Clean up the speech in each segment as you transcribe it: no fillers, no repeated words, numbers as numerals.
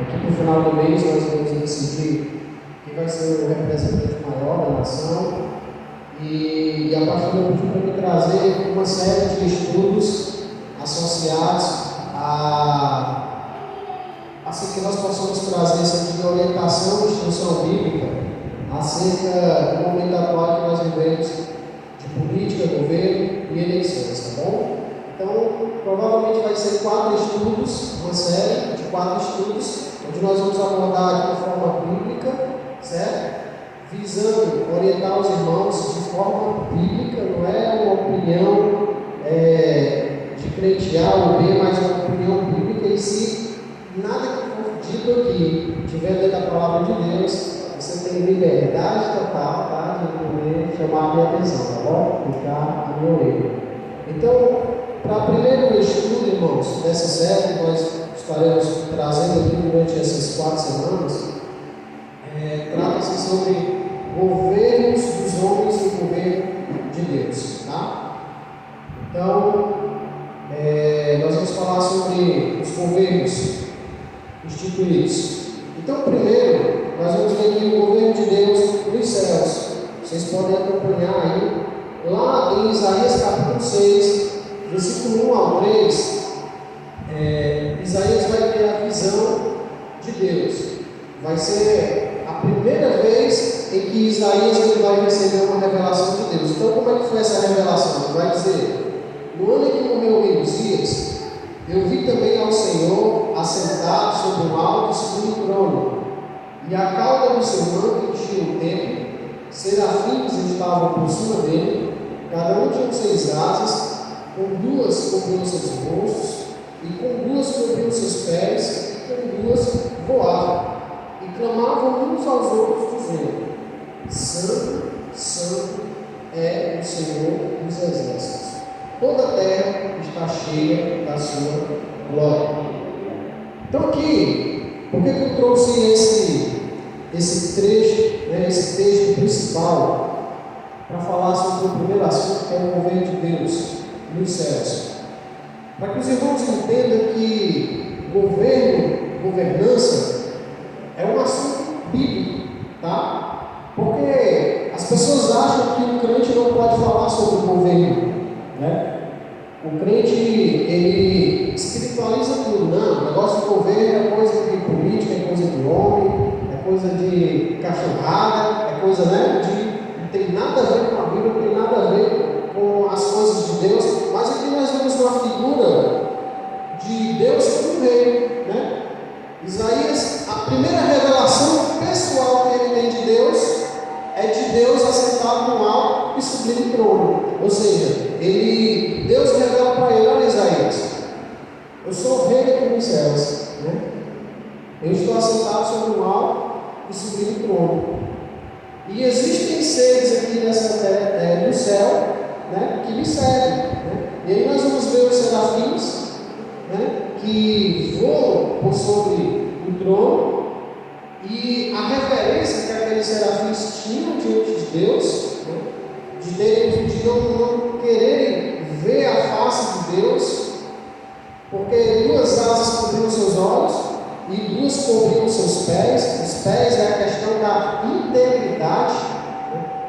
Aqui no final do mês nós vamos decidir quem vai ser o representante maior da nação. E a pastora pediu para me trazer uma série de estudos associados assim que nós possamos trazer essa de orientação e instrução bíblica acerca do momento atual que nós vivemos de política, governo e eleições, tá bom? Então, provavelmente vai ser 4 estudos, uma série de 4 estudos, onde nós vamos abordar de uma forma bíblica, certo? Visando orientar os irmãos de forma bíblica, não é uma opinião de crente A ou B, mas uma opinião bíblica, e se nada que for dito aqui estiver dentro da palavra de Deus, você tem liberdade total, tá, de poder chamar a minha atenção, tá bom? Puxar a minha orelha. Então, para o primeiro estudo, irmãos, dessa série que nós estaremos trazendo aqui durante essas 4 semanas, trata-se sobre governos dos homens e o governo de Deus, tá? Então, nós vamos falar sobre os governos instituídos. Então, primeiro, nós vamos ver aqui o governo de Deus nos céus. Vocês podem acompanhar aí, lá em Isaías capítulo 6, versículo 1 ao 3, Isaías vai ter a visão de Deus. Vai ser a primeira vez em que Isaías ele vai receber uma revelação de Deus. Então, como é que foi essa revelação? Ele vai dizer: no ano em que morreu Uzias, eu vi também ao Senhor assentado sobre um alto e sublime trono, e a cauda do seu manto enchia o templo, serafins estavam por cima dele, cada um tinha 6 asas, com 2 cobriam seus rostos, e com 2 cobriam seus pés, e com 2 voavam, e clamavam uns aos outros, dizendo: Santo, Santo é o Senhor dos exércitos, toda a terra está cheia da sua glória. Então aqui, por que eu trouxe esse trecho, esse texto principal, para falar sobre o primeiro assunto, que é o governo de Deus nos céus? Para que os irmãos entendam que governança é um assunto bíblico, tá? Porque as pessoas acham que o crente não pode falar sobre o governo, né? O crente, ele espiritualiza tudo. Não, o negócio de governo é coisa de política, é coisa de homem, é coisa de cachorrada, é coisa, não tem nada a ver com a Bíblia, não tem nada a ver com as coisas de Deus. Mas aqui nós vemos uma figura de Deus como rei, né? Isaías, a primeira revelação pessoal que ele tem de Deus é de Deus assentado no alto e sublime trono. Ou seja, Deus revela para ele: olha, Isaías, eu sou o rei aqui nos céus, né? Eu estou assentado sobre um alto e sublime trono. E existem seres aqui no céu, né, que me servem, né? E aí nós vamos ver os serafins, né, que voam por sobre o trono, e a referência que aqueles serafins tinham diante de Deus, né, de não quererem ver a face de Deus, porque 2 asas cobriam seus olhos e 2 cobriam seus pés. Os pés é a questão da integridade.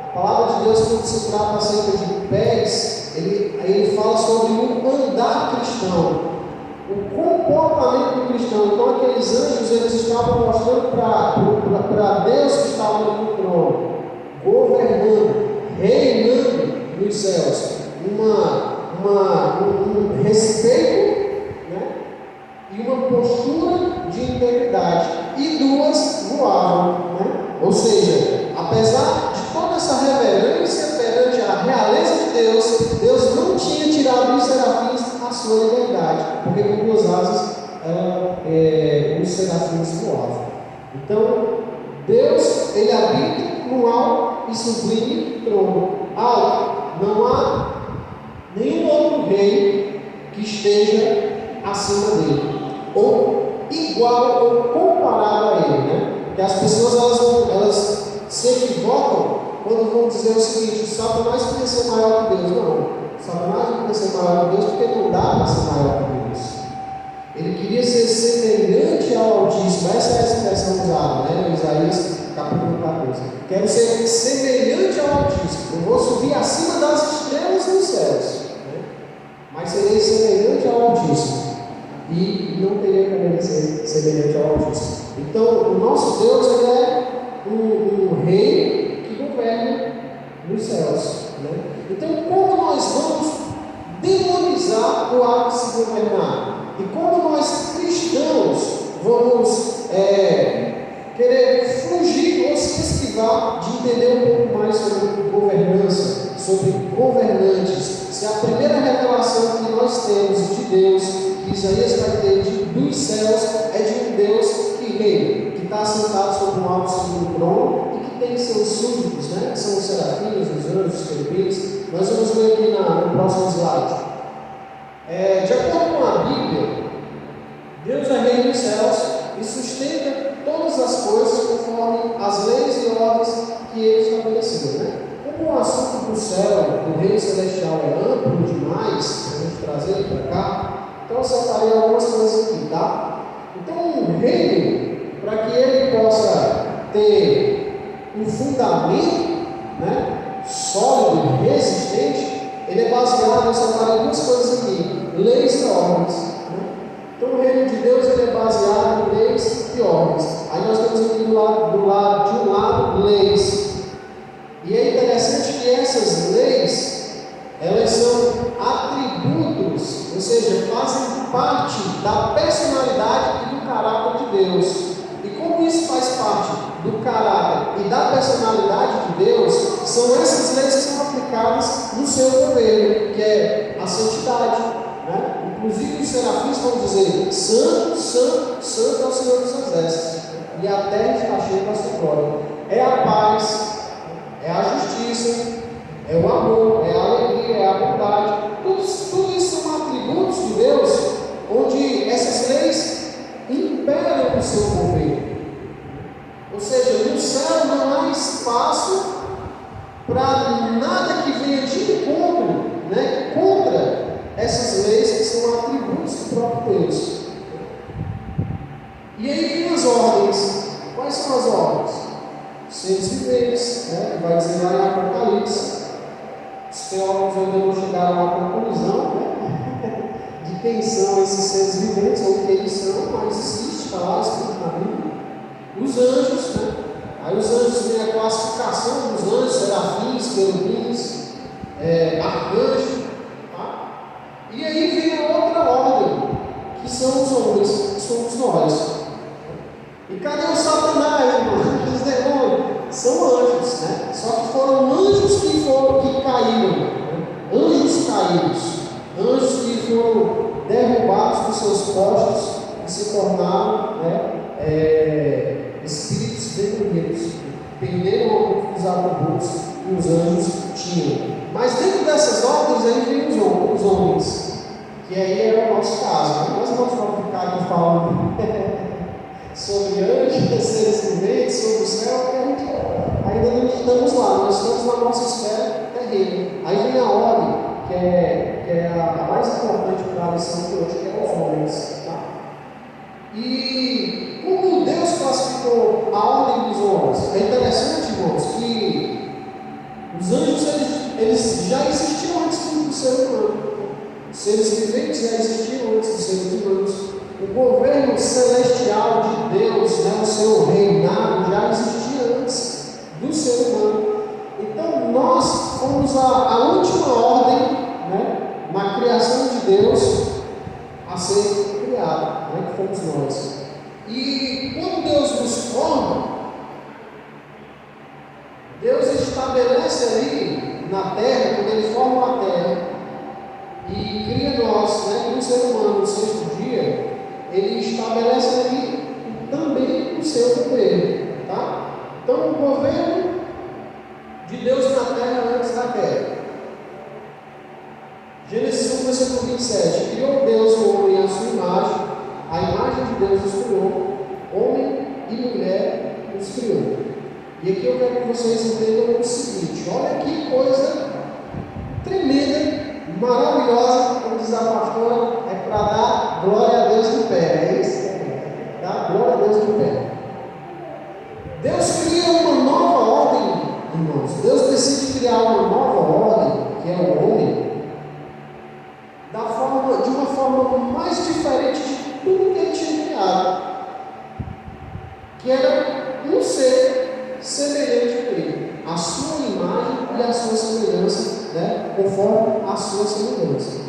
A palavra de Deus, quando se trata acerca de pés, ele fala sobre o andar cristão, o comportamento do cristão. Então aqueles anjos, eles estavam mostrando para Deus que estava no trono, governando, reinando nos céus, um respeito, né, e uma postura de integridade. E 2 voavam, né? Ou seja, apesar de toda essa reverência perante a realeza de Deus, Deus não tinha tirado dos serafins a sua liberdade, porque com 2 asas os serafins voavam. Então, Deus, ele habita no alto e sublime trono. Alto, não há nenhum outro rei que esteja acima dele, ou igual ou comparado a ele, né? Porque as pessoas elas se equivocam quando vão dizer o seguinte: Satanás queria ser maior que Deus. Não, Satanás não queria ser maior que Deus porque não dá para ser maior que Deus. Ele queria ser semelhante ao Altíssimo. Essa semelhante ao justo. Então, o nosso Deus ele é um rei que governa nos céus. Né? Então, como nós vamos demonizar o ato de se governar? E como nós cristãos vamos querer fugir ou se esquivar de entender um pouco mais sobre governança, sobre governantes? Se a primeira revelação que nós temos de Deus, que Isaías vai ter dos céus, é de um Deus que reina, que está sentado sobre um alto segundo trono e que tem seus súditos, né? Que são os serafins, os anjos, os querubins. Nós vamos ver aqui no próximo slide. De acordo com a Bíblia, Deus é rei dos céus e sustenta todas as coisas conforme as leis e ordens que ele estabeleceu. Né? Como o assunto do céu, do reino celestial, é amplo demais, para a gente trazer ele para cá, então eu separei algumas coisas aqui, tá? Então, um reino, para que ele possa ter um fundamento, né, sólido, resistente, ele é baseado, eu separei duas coisas aqui, leis e ordens. Né? Então, o reino de Deus ele é baseado em leis e ordens. Aí nós temos aqui de um lado, leis. E é interessante que essas leis, elas são atributos, ou seja, fazem parte da personalidade e do caráter de Deus. E como isso faz parte do caráter e da personalidade de Deus, são essas leis que são aplicadas no seu governo, que é a santidade. Né? Inclusive os serafins vão dizer: Santo, Santo, Santo é o Senhor dos Exércitos, e a terra está cheia da sua glória. É a paz, é a justiça, é o amor, é a alegria, é a bondade. Tudo isso são atributos de Deus, onde essas leis imperam o seu governo. Ou seja, no céu não há espaço para nada que venha de encontro, né, contra essas leis que são atributos do próprio Deus. E aí vem as ordens. Quais são as ordens? Seres viventes, né, que vai dizer lá em Apocalipse. Os teólogos ainda não chegaram à conclusão, né, de quem são esses seres viventes ou o que eles são, mas existe, está lá escrito na Bíblia. Os anjos, né? Aí os anjos têm a classificação dos anjos, serafins, querubins, arcanjos, tá? E aí vem a outra ordem, que são os homens, que somos nós. E cadê o Satanás, irmão? Os demônios são anjos, né? Só que foram anjos que caíram, né? Anjos caídos, anjos que foram derrubados dos seus postos e se tornaram, né, espíritos demônios, perderam os atributos que os anjos tinham. Mas dentro dessas ordens aí vem os homens, que aí é o nosso caso. Nós não vamos ficar aqui falando sobre anjos, seres viventes, sobre o céu, porque a gente ainda não estamos lá, nós estamos na nossa esfera terrena. Aí vem a ordem, que é a mais importante para a lição de hoje, que é os homens. Tá? E como Deus classificou a ordem dos homens? É interessante, irmãos, que os anjos eles já existiam antes do ser humano. Os seres viventes já existiam antes dos seres humanos. O governo celestial de Deus, né, o seu reinado, já existia antes do ser humano. Então nós fomos a última ordem, né, na criação de Deus a ser criada, né, que fomos nós. E quando Deus nos forma, Deus estabelece ali na terra, quando Ele forma a terra e cria nós, né, como ser humano no sexto dia, Ele estabelece ali também o seu governo. Tá? Então, o governo de Deus na terra antes da queda. Gênesis 1, versículo 27. Criou Deus o homem à sua imagem, a imagem de Deus os criou, homem e mulher os criou. E aqui eu quero que vocês entendam o seguinte: olha que coisa tremenda, maravilhosa, como diz a pastora, é para dar glória a Deus no pé, é isso? Dar glória a Deus no pé. Deus cria uma nova ordem, irmãos. Deus decide criar uma nova ordem, que é o homem, de uma forma mais diferente de tudo que Ele tinha criado. que era um ser semelhante a ele, a sua imagem e a sua semelhança, né? Conforme a sua semelhança.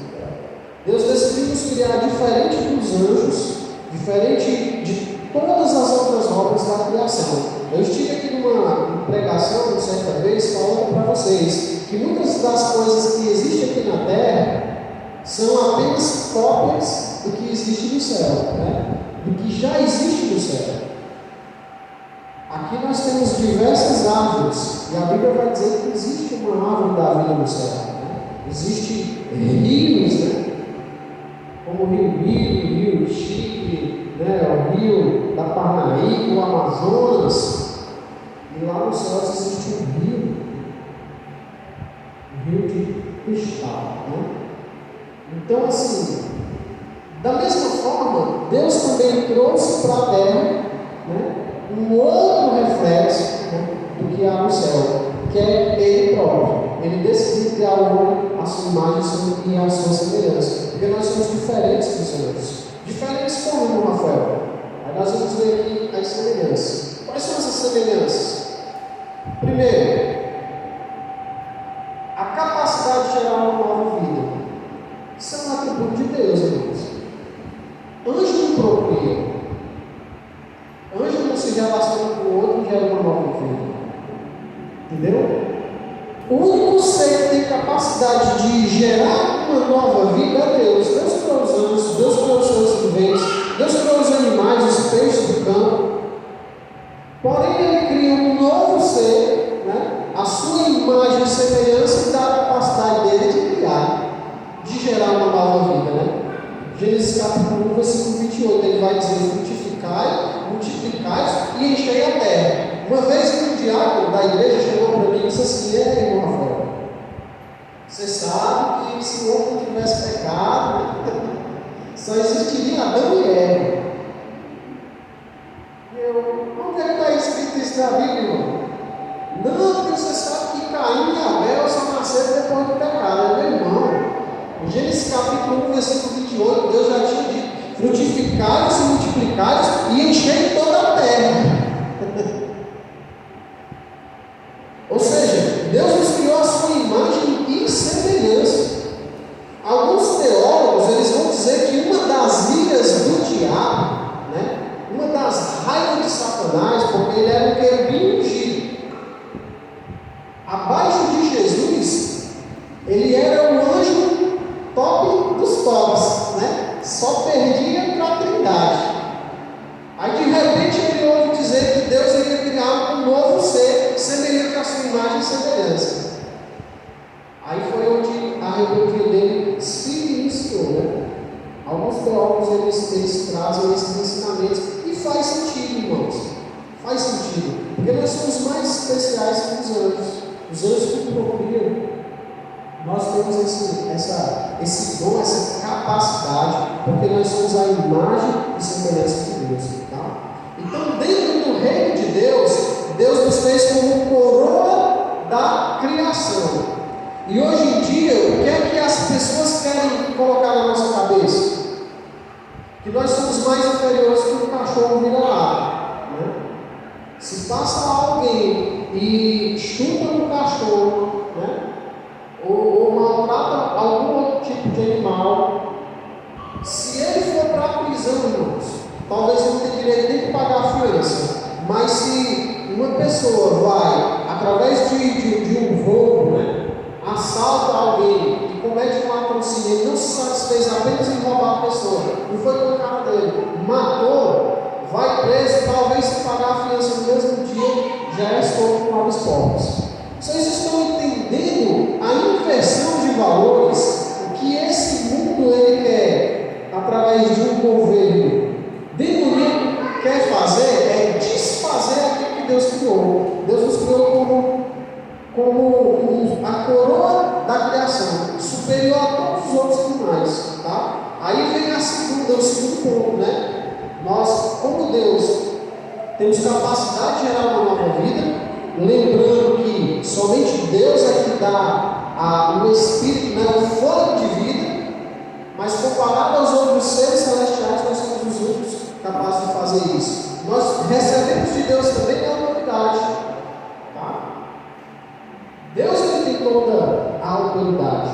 Deus decidiu nos criar diferente dos anjos, diferente de todas as outras obras da criação. Eu estive aqui numa pregação, certa vez, falando para vocês que muitas das coisas que existem aqui na Terra são apenas cópias do que existe no céu, né? Do que já existe no céu. Aqui nós temos diversas árvores, e a Bíblia vai dizer que existe uma árvore da vida no céu, né? Existem rios, né? Como o Rio Chipre, né? O Rio da Parnaíba, o Amazonas. E lá no céu existe um rio de cristal, né? Então, assim, da mesma forma, Deus também trouxe para a terra, né, um outro reflexo, né, do que há no céu, que é Ele próprio. Ele decidiu criar o homem à sua imagem e à sua semelhança, porque nós somos diferentes dos anjos. Diferentes como, Rafael? Aí nós vamos ver aqui as semelhanças. Quais são essas semelhanças? Primeiro, a capacidade de gerar uma nova vida. Isso é um atributo de Deus, irmãos. Anjo não procria. Anjo não se relaciona com o outro e gera uma nova vida. Entendeu? O único ser que tem capacidade de gerar uma nova vida é Deus. Deus criou os anjos, Deus criou os seres viventes, Deus criou os animais, os peixes do campo. Porém, Ele cria um novo ser, né? A sua imagem e semelhança, e dá a capacidade dele de criar, de gerar uma nova vida, né? Gênesis capítulo 1, versículo 28, ele vai dizer: frutificai, multiplicai e enchei a terra. Uma vez um diácono da igreja chegou para mim e disse assim: irmão Rafael, você sabe que se o homem não tivesse pecado, né, só existiria Adão e Eva. Onde é que está escrito isso na Bíblia, irmão? Não, porque você sabe que Caim e Abel só nasceram depois do pecado. Meu irmão, em Gênesis capítulo 1, versículo 28, Deus já tinha dito: frutificai-vos e multiplicai-vos e enchei toda a terra. Ou seja, Deus nos criou a sua imagem e semelhança. Alguns teólogos, eles vão dizer que uma das iras do diabo, né, uma das raivas de Satanás, porque ele era um querubim ungido, abaixo de Jesus, ele era o anjo top dos tops, né? Só perdia para a Trindade. Aí de repente ele ouve dizer que Deus iria criar um novo ser, semelhante à sua imagem e semelhança. Aí foi onde a rebeldia dele se iniciou, né? Alguns teólogos eles trazem esses ensinamentos, e faz sentido, irmãos. Faz sentido, porque nós somos mais especiais que os anjos. Os anjos que procriam, nós temos esse dom, essa capacidade, porque nós somos a imagem e semelhança de Deus. Tá? Então, dentro do reino de Deus, Deus nos fez como coroa da criação. E hoje em dia, o que é que as pessoas querem colocar na nossa cabeça? Que nós somos mais inferiores que um cachorro vira-lata, né? Se passa alguém e chuta no cachorro, né? ou maltrata algum outro tipo de animal, se ele for para a prisão, irmãos, talvez não tenha direito nem de pagar a fiança. Mas se uma pessoa vai, através de um roubo, né, assalta alguém e comete um latrocínio, ele não se satisfez apenas em roubar a pessoa, não foi com a cara dele, matou, vai preso, talvez se pagar a fiança no mesmo dia, já é solto com habeas corpus. Vocês estão entendendo a inversão de valores? O que esse mundo ele quer, através de um governo demoníaco, quer fazer é desfazer aquilo que Deus criou. Deus nos criou como a coroa da criação, superior a todos os outros animais. Tá? Aí vem o segundo ponto, né? Nós, como Deus, temos capacidade de gerar uma nova vida, lembrando que somente Deus é que dá o Espírito, né, o fôlego de vida, mas comparado aos outros seres celestiais, nós somos os únicos capazes de fazer isso. Nós recebemos de Deus também é autoridade. Tá? Deus ele tem toda a autoridade.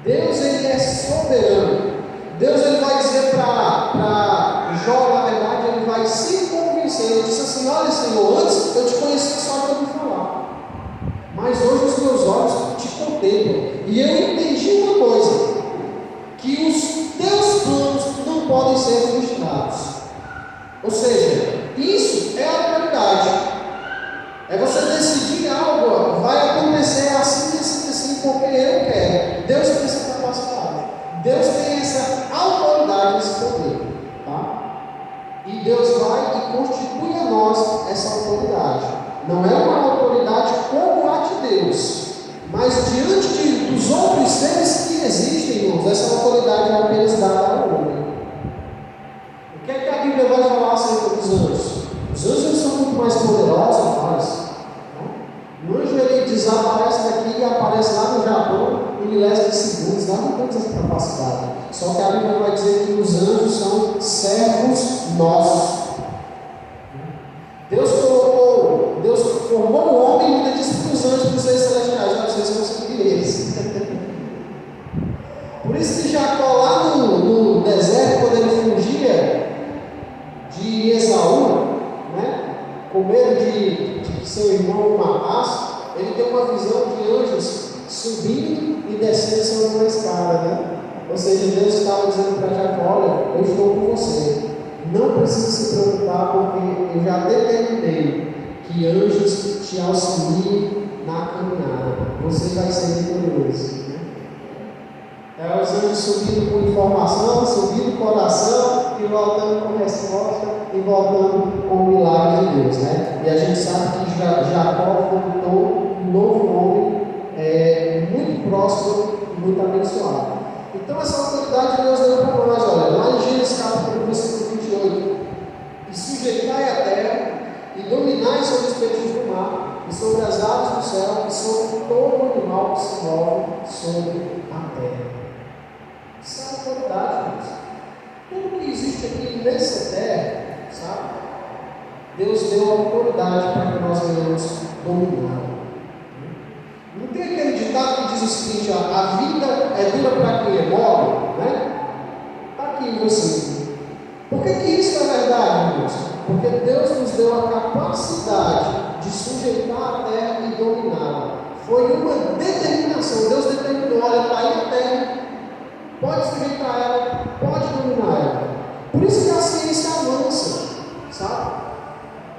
Deus ele é soberano. Deus ele vai dizer para Jó, na verdade, ele vai se convencer. Ele disse assim: olha, Senhor, antes eu te conhecia só de ouvir falar, mas hoje os meus olhos te contemplam. E eu entendi uma coisa: que os teus planos não podem ser frustrados. Ou seja, isso é a autoridade. É você decidir algo, vai acontecer assim, assim, assim, porque eu quero. Deus tem essa capacidade. Deus tem essa autoridade, esse poder. Tá? E Deus vai e constitui a nós essa autoridade. Não é uma autoridade como a de Deus, mas diante dos outros seres que existem, irmãos, essa autoridade é apenas dada ao homem. O que é que a Bíblia vai falar acerca dos anjos? Os anjos são muito mais poderosos que nós. O anjo ele desaparece daqui e aparece lá no Japão em milésimos de segundos. Nós não temos essa capacidade. Só que a Bíblia vai dizer que os anjos são servos nossos. Deus formou o homem e ainda disse para os anjos, para os seres celestiais: vocês vão seguir eles. Por isso que Jacó, lá no deserto, quando ele fugia de Esaú, né, com medo de que seu irmão o matasse, ele tem uma visão de anjos subindo e descendo sobre uma escada, né? Ou seja, Deus estava dizendo para Jacó: olha, eu estou com você, não precisa se preocupar, porque eu já determinei que anjos te auxiliem na caminhada, você vai ser vitorioso. Os anjos subindo com informação, subindo com oração, e voltando com resposta, e voltando com o milagre de Deus, né? E a gente sabe que Jacó voltou um novo homem, muito próximo e muito abençoado. Então essa autoridade Deus deu para nós, olha, lá em Gênesis capítulo 28, e sujeitai a terra, e dominai sobre os peixes do mar, e sobre as aves do céu, e sobre todo animal que se move sobre a terra. Isso é a autoridade, Deus. Tudo que existe aqui nessa terra, sabe? Deus deu autoridade para que nós venhamos dominar. Não tem aquele ditado que diz o seguinte: a vida é dura para quem é mole, né? Está aqui em você. Por que isso é verdade, irmãos? Porque Deus nos deu a capacidade de sujeitar a terra e dominá-la. Foi uma determinação. Deus determinou: olha, está aí a terra, pode sujeitar ela, pode dominar ela. Por isso que a ciência avança, sabe?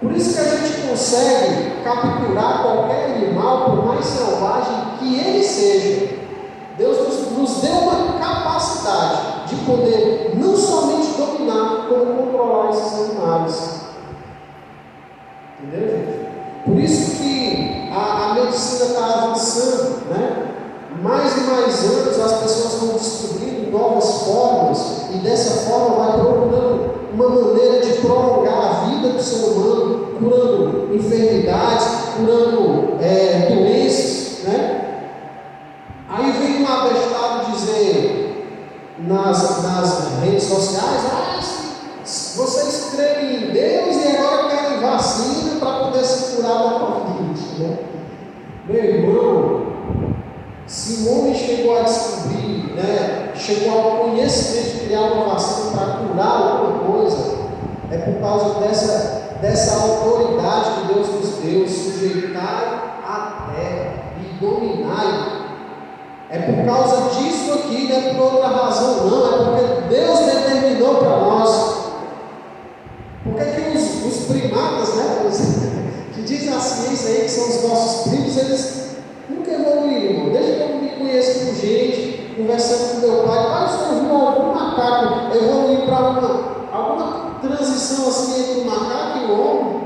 Por isso que a gente consegue capturar qualquer animal, por mais selvagem que ele seja. Deus nos deu uma capacidade de poder não somente dominar, como controlar esses animais. Entendeu, gente? Por isso que a medicina está avançando, né? Mais e mais anos as pessoas vão descobrindo novas formas, e dessa forma vai procurando uma maneira de prolongar a vida do ser humano, curando enfermidades, curando doenças, né? Aí vem um abestado dizer nas redes sociais: vocês creem em Deus e agora querem vacina para poder se curar da Covid, né? Meu irmão, se o homem chegou a descobrir, né, chegou ao conhecimento de criar uma vacina para curar alguma coisa, é por causa dessa autoridade que Deus nos deu: sujeitar a terra e dominar. É por causa disso aqui, não é por outra razão, não, é porque Deus determinou para nós. Por que os primatas, né, que dizem a ciência aí que são os nossos primos, eles nunca evoluíram, irmão? Desde que eu me conheço com gente, conversando com meu pai: você viu algum macaco evoluir para alguma transição assim entre o macaco e o homem?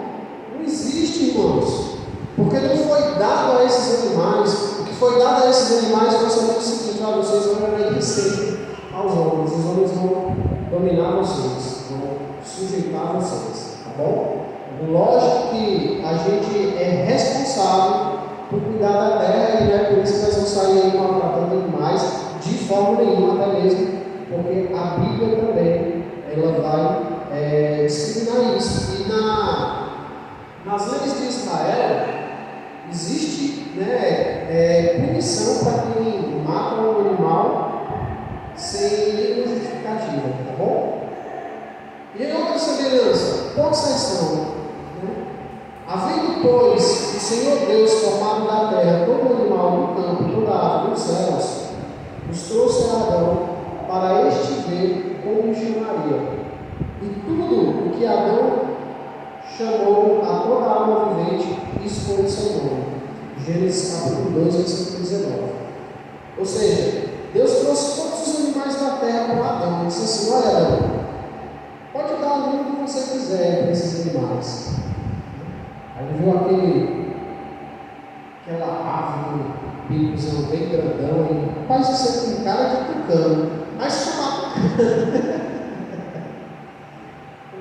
Não existe, irmãos, porque não foi dado a esses animais. O que foi dado a esses animais foi somente o seguinte: vocês vão obedecer aos homens, os homens vão dominar vocês, vão sujeitar vocês, tá bom? Lógico que a gente é responsável por cuidar da terra, e não é por isso que nós vamos sair aí maltratando animais de forma nenhuma, até mesmo porque a Bíblia também ela vai discriminar isso. E nas leis de Israel, existe, punição para quem mata um animal sem nenhuma justificativa, tá bom? E em outra semelhança, possessão, né? Havendo, pois, o Senhor Deus formado da terra todo animal do campo, toda ave dos céus, os trouxe a Adão para este ver como chamaria. E tudo o que Adão chamou a toda alma vivente, isso foi o seu nome. Gênesis capítulo 2, versículo 19. Ou seja, Deus trouxe todos os animais da terra para Adão e disse assim: olha, Adão, pode dar o nome que você quiser para esses animais. Aí ele viu aquela ave, bicozão bem grandão, e rapaz, você tem cara de tucano. Mas chamar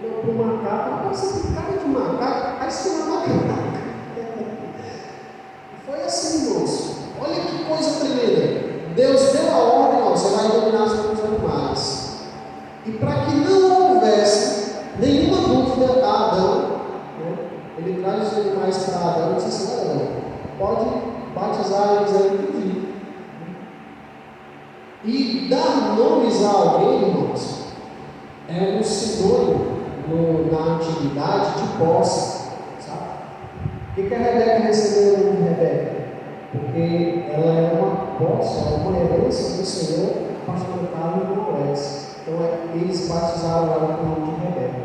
olhou para o macaco, rapaz, você tem cara de macaco, aí se chama macaco. Foi assim, moço. Olha que coisa tremenda. Deus deu a ordem: ó, você vai dominar os animais. E para que não houvesse nenhuma dúvida a Adão, ele traz os animais para Adão e diz assim: olha, Adão, pode batizar eles aí por dia. E dar nomes a alguém, irmãos, é um sinônimo na antiguidade de posse, sabe? Por que a Rebeca recebeu o nome de Rebeca? Porque ela é uma posse, é uma herança do Senhor pastoreada no Moisés. Então eles batizaram ela com o nome de Rebeca.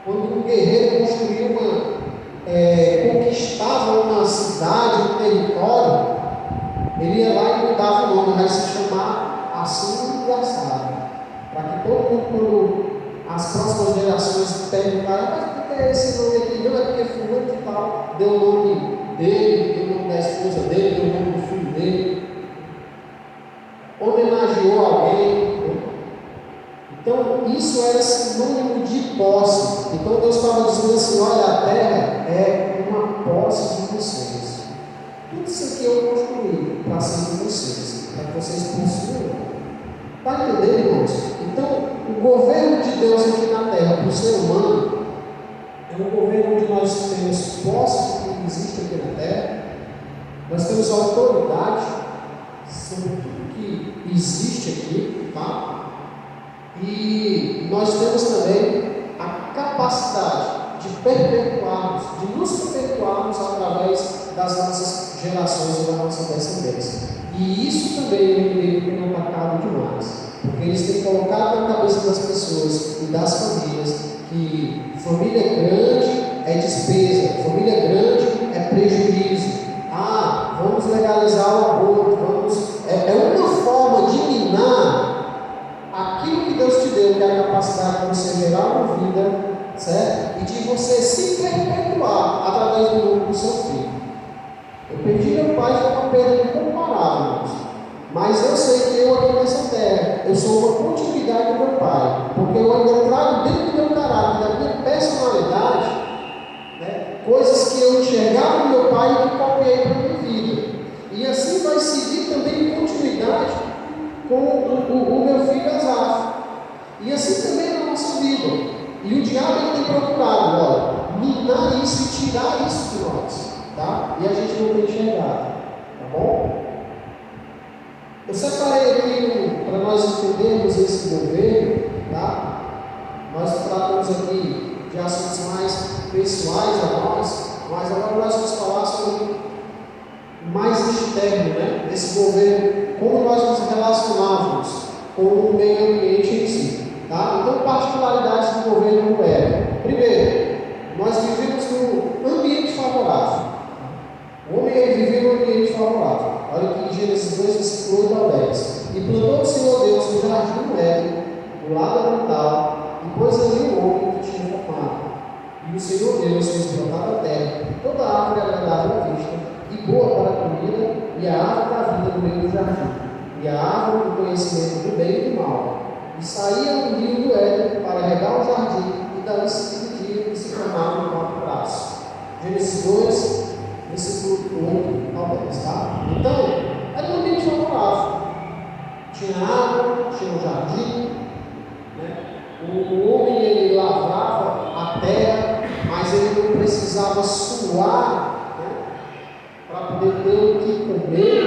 Quando um guerreiro construía conquistava uma cidade, um território, ele ia lá e mudava o nome, vai se chamar assim e assado. Para que todo mundo, quando as próximas gerações perguntarem: mas por que é esse nome aqui? Não, é porque fulano de tal deu o nome dele, deu o nome da esposa dele, deu o nome do filho dele, homenageou alguém. Então, isso era sinônimo de posse. Então, Deus estava dizendo assim: olha, a terra é uma posse de vocês. Tudo isso aqui eu construí para ser de vocês, para que vocês possuam. Está entendendo, irmãos? Então, o governo de Deus aqui na terra, para o ser humano, é um governo onde nós temos posse do que existe aqui na terra, nós temos autoridade sobre tudo que existe aqui, tá? E nós temos também a capacidade de perpetuarmos, de nos perpetuarmos através das nossas gerações e da nossa descendência. E isso também é um inimigo que tem atacado demais, porque eles têm colocado na cabeça das pessoas e das famílias que família grande é despesa, família grande é prejuízo. Vamos legalizar o aborto, é uma forma de minar aquilo que Deus te deu, que é a capacidade de você gerar uma vida, certo? E de você se perpetuar através do nome do seu filho. Eu perdi meu pai, foi uma perda incomparável, irmãos. Mas eu sei que eu aqui nessa terra, eu sou uma continuidade do meu pai, porque eu ainda trago dentro do meu caráter, da minha personalidade, coisas que eu enxergava no meu pai e que copiei para a minha vida. E assim vai seguir também em continuidade com o meu filho Asaf. E assim também na nossa vida. E o diabo tem procurado, olha, minar isso e tirar isso de nós, tá? E a gente não tem enxergado, tá bom? Eu separei aqui para nós entendermos esse governo, tá? Nós tratamos aqui de assuntos mais pessoais a nós, mas agora nós vamos falar sobre mais externo, desse governo, como nós nos relacionávamos com o meio ambiente em si, tá? Então, particularidades do governo no Éden. Primeiro, nós vivemos num ambiente favorável. O homem vivia num ambiente favorável. Olha aqui em Gênesis 2, versículo 8 ao 10. E plantou o Senhor Deus no jardim do Éden, do lado oriental, e pôs ali o homem que tinha formado. E o Senhor Deus fez brotar da terra toda a árvore agradável à vista, e boa para a comida, e a árvore da vida no meio do jardim, e a árvore do conhecimento do bem e do mal. E saía do rio do Éden para regar o jardim, e dali se dividia e se formava em 4 braços. Gênesis 2, versículo 8 ao 10, tá? Então, era um ambiente favorável. Tinha água, tinha um jardim, o homem ele lavrava precisava suar, né, para poder ter o que comer,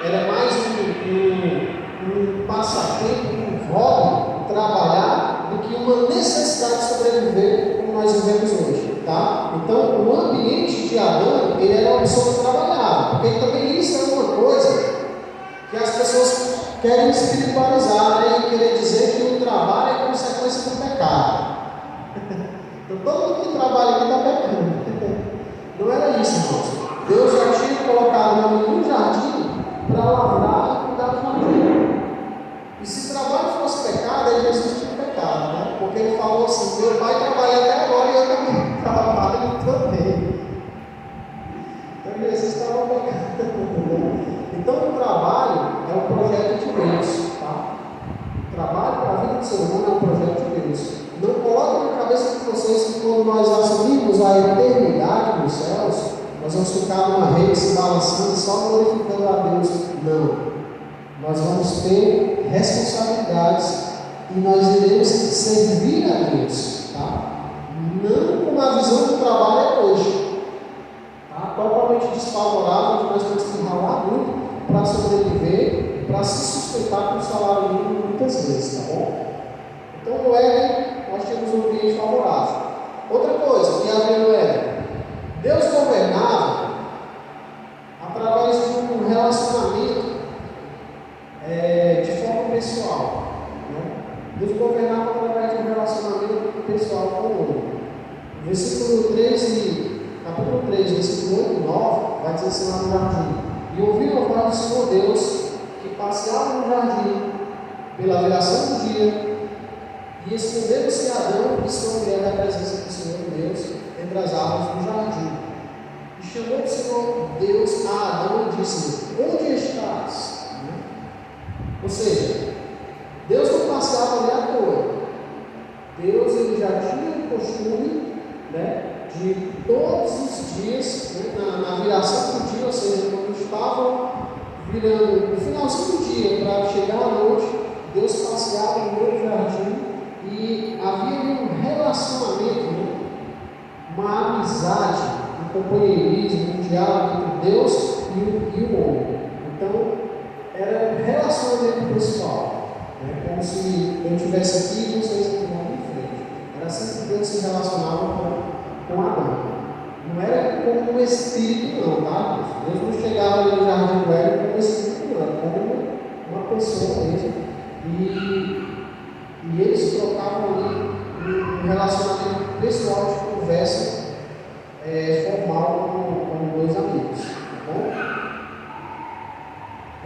era mais um passatempo, um hobby, trabalhar, do que uma necessidade de sobreviver como nós vivemos hoje. Tá? Então, o ambiente de Adão, ele era uma pessoa que trabalhava, porque também isso é uma coisa que as pessoas querem espiritualizar, né, e querer dizer que o trabalho é consequência do pecado. Então, todo mundo que trabalha aqui está pecando. Não era isso, irmãos. Deus já tinha colocado o homem no jardim para lavrar e cuidar do jardim. E se trabalho fosse pecado, aí Jesus tinha pecado, né? Porque ele falou assim: meu pai trabalha até agora e eu também trabalho também. Então Jesus estava pecando. Então o trabalho é um projeto de Deus, tá? O trabalho para a vida do ser humano é um projeto de Deus. Não coloque na cabeça de vocês que quando nós assumimos a eternidade nos céus, nós vamos ficar numa rede se balançando só glorificando a Deus. Não. Nós vamos ter responsabilidades e nós iremos servir a Deus, tá? Não com a visão do trabalho é hoje, tá? Totalmente desfavorável, de nós temos que ralar muito para sobreviver, para se sustentar com o salário mínimo muitas vezes, tá bom? Então no Éden nós temos um ambiente favorável. Outra coisa que havia no Éden, Deus governava através de um relacionamento de forma pessoal, né? Deus governava através de um relacionamento pessoal com o homem. Versículo 3 capítulo 3, versículo 8 e 9, vai dizer assim lá no jardim: e ouviu a voz do Senhor Deus, que passeava no jardim pela viração do dia, e escondeu-se Adão e sua mulher da presença do Senhor Deus entre as árvores do jardim. E chamou o Senhor Deus a Adão e disse: onde estás? Ou seja, Deus não passava ali à toa. Deus ele já tinha o costume, né, de todos os dias, né, na viração do dia, ou seja, quando estavam virando no finalzinho do dia para chegar à noite, Deus passeava no meio do jardim e havia um relacionamento, né, uma amizade, um companheirismo, um diálogo entre Deus e o homem. Então, era um relacionamento pessoal, né? Como se eu estivesse aqui e vocês aqui em frente. Era assim que Deus se relacionava com Adão. Não era como um espírito, não, tá? Deus não chegava ali no jardim do Éden como um espírito, não, era como uma pessoa mesmo. E eles trocavam ali um relacionamento pessoal de conversa formal com dois amigos, tá bom?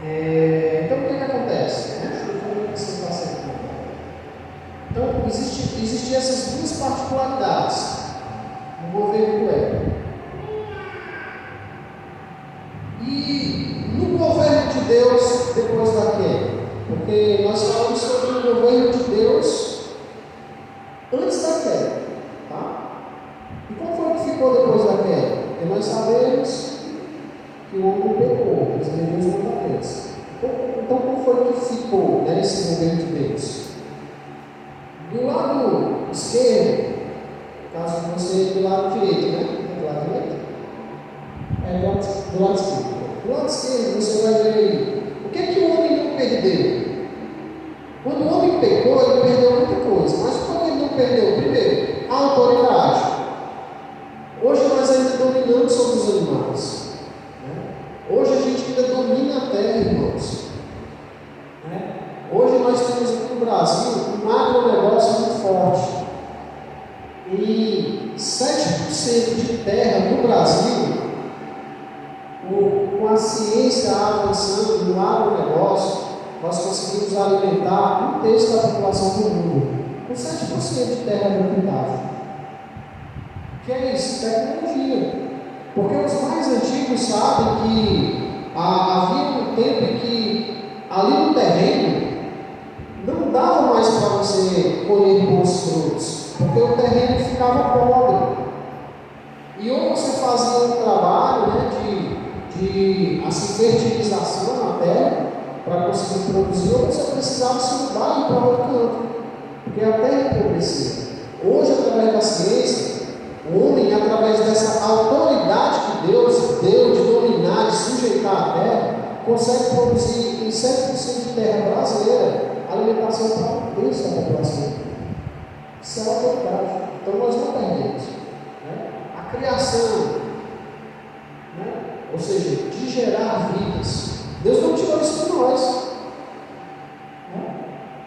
Então o que acontece? Então existiam essas duas particularidades no governo do Éden. E no governo de Deus depois da queda, porque nós falamos sobre o governo de Deus antes da queda, tá? E como foi que ficou depois da queda? Porque nós sabemos que o homem pecou, transgrediu os mandamentos. Então, como foi que ficou, né, esse governo de Deus? Do lado esquerdo, caso você do lado direito, né? Do lado direito? Do lado esquerdo. Do lado esquerdo você vai ver aí. O que o homem não perdeu? Quando o homem pecou, ele perdeu muita coisa. Mas quando ele não perdeu, primeiro, a autoridade. Hoje nós ainda dominamos sobre os animais. Hoje a gente ainda domina a terra, irmãos. Hoje nós temos aqui no Brasil um agronegócio muito forte. E 7% de terra no Brasil, com a ciência avançando no agronegócio, nós conseguimos alimentar 1/3 da população do mundo, com 7% de terra agricultável. O que é isso? Tecnologia. Porque os mais antigos sabem que havia um tempo em que ali no terreno não dava mais para você colher bons frutos, porque o terreno ficava pobre. E ou você fazia um trabalho, né, de fertilização na terra para conseguir produzir, ou você precisava se mudar e ir para outro canto, porque a terra empobrecia. Hoje, através da ciência, O homem, através dessa autoridade que Deus deu de dominar, de sujeitar a terra, consegue produzir em 7% de terra brasileira alimentação para o terço da população. Isso é uma autoridade. Então nós não perdemos. Né? A criação, né? Ou seja, de gerar vidas. Deus não tirou isso de nós. Né?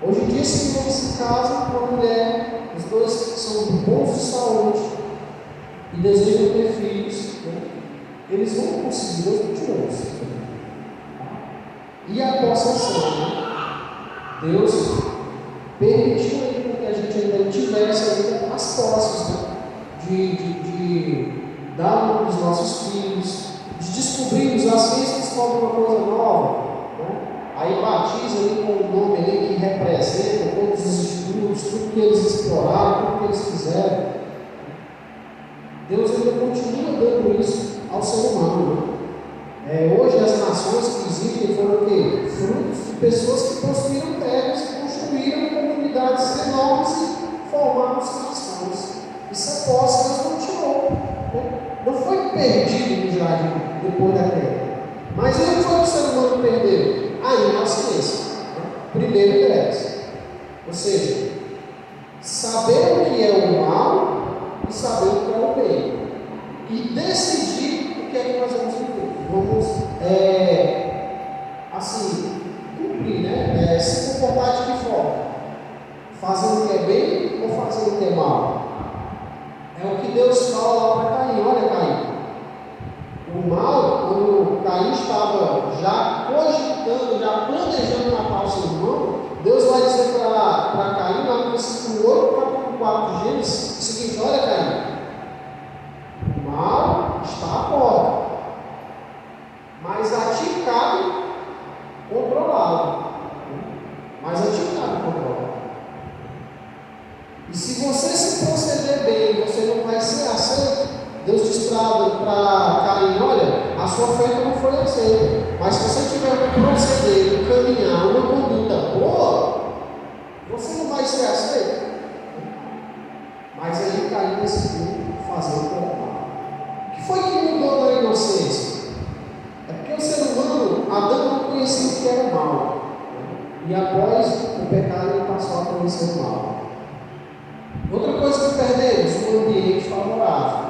Hoje em dia, se um homem se casa com uma mulher, os dois são bons de saúde e desejam ter filhos, né? Eles vão conseguir, Deus não tirou isso. E a possessão, né? Deus permitiu que a gente ainda tivesse ainda as posses, né? de dar o nome dos nossos filhos, de descobrirmos, a ciência descobre uma coisa nova, né? Aí batiza ali com o nome ali que representa todos os estudos, tudo que eles exploraram, tudo que eles fizeram. Deus ainda continua dando isso ao ser humano, né? Hoje as nações que existem foram o quê? Frutos de pessoas que possuíram terras e construíram comunidades enormes e formaram cristãos. Isso é posse, Deus não tirou. Né? Não foi perdido no jardim depois da queda. Mas onde foi que o ser humano perdeu? Aí na ciência. Né? Primeiro deles. Ou seja, saber o que é o mal e saber o que é o bem. E decidir o que é que nós vamos viver. Vamos, assim, cumprir, né? Se comportar de que forma? Fazendo o que é bem ou fazendo o que é mal? É o que Deus fala lá para Caim. Olha, Caim, o mal, quando Caim estava já cogitando, já planejando matar o seu irmão, Deus vai dizer para Caim, lá no versículo 8, capítulo 4 de Gênesis, o seguinte: olha, Caim, o mal está à porta, mas a ti cabe controlá-lo. Mas a ti cabe controlá-lo. E se você se proceder bem, você não vai ser aceito. Deus diz para Caim: olha, a sua fé não foi aceita, mas se você tiver que proceder e caminhar uma conduta boa, você não vai ser aceito. Mas aí Caim decidiu fazer o que era mal. O que foi que mudou na inocência? É porque o ser humano, Adão não conhecia o que era mal. E após o pecado ele passou a conhecer o mal. Outra coisa que perdemos, um ambiente favorável.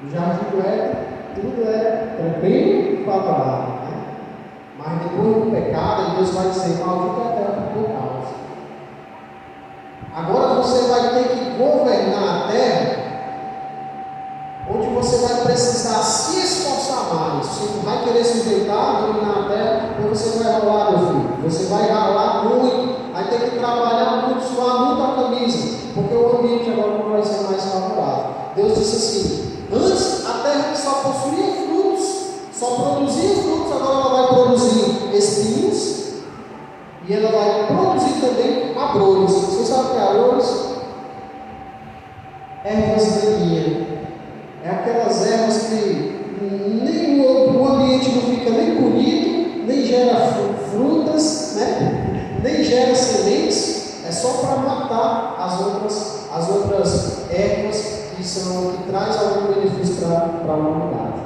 O jardim do Éden, tudo é tranquilo e favorável. Né? Mas depois do pecado, Deus vai dizer: maldito é a terra por teu causa. Agora você vai ter que governar a terra, onde você vai precisar se esforçar mais. Você não vai querer sujeitar, dominar a terra, ou você vai rolar, meu filho. Você vai ralar muito, aí tem que trabalhar muito, suar muito a camisa, porque o ambiente agora não vai ser mais favorável. Deus disse assim: antes a terra só possuía frutos, só produzia frutos, agora ela vai produzir espinhos e ela vai produzir também abrolhos. Você sabe o que é abrolhos? Ervas daninhas. É aquelas ervas que nem o ambiente não fica nem bonito, nem gera frutas, né? Nem gera sementes, é só para matar as outras ervas que traz algum benefício para a humanidade.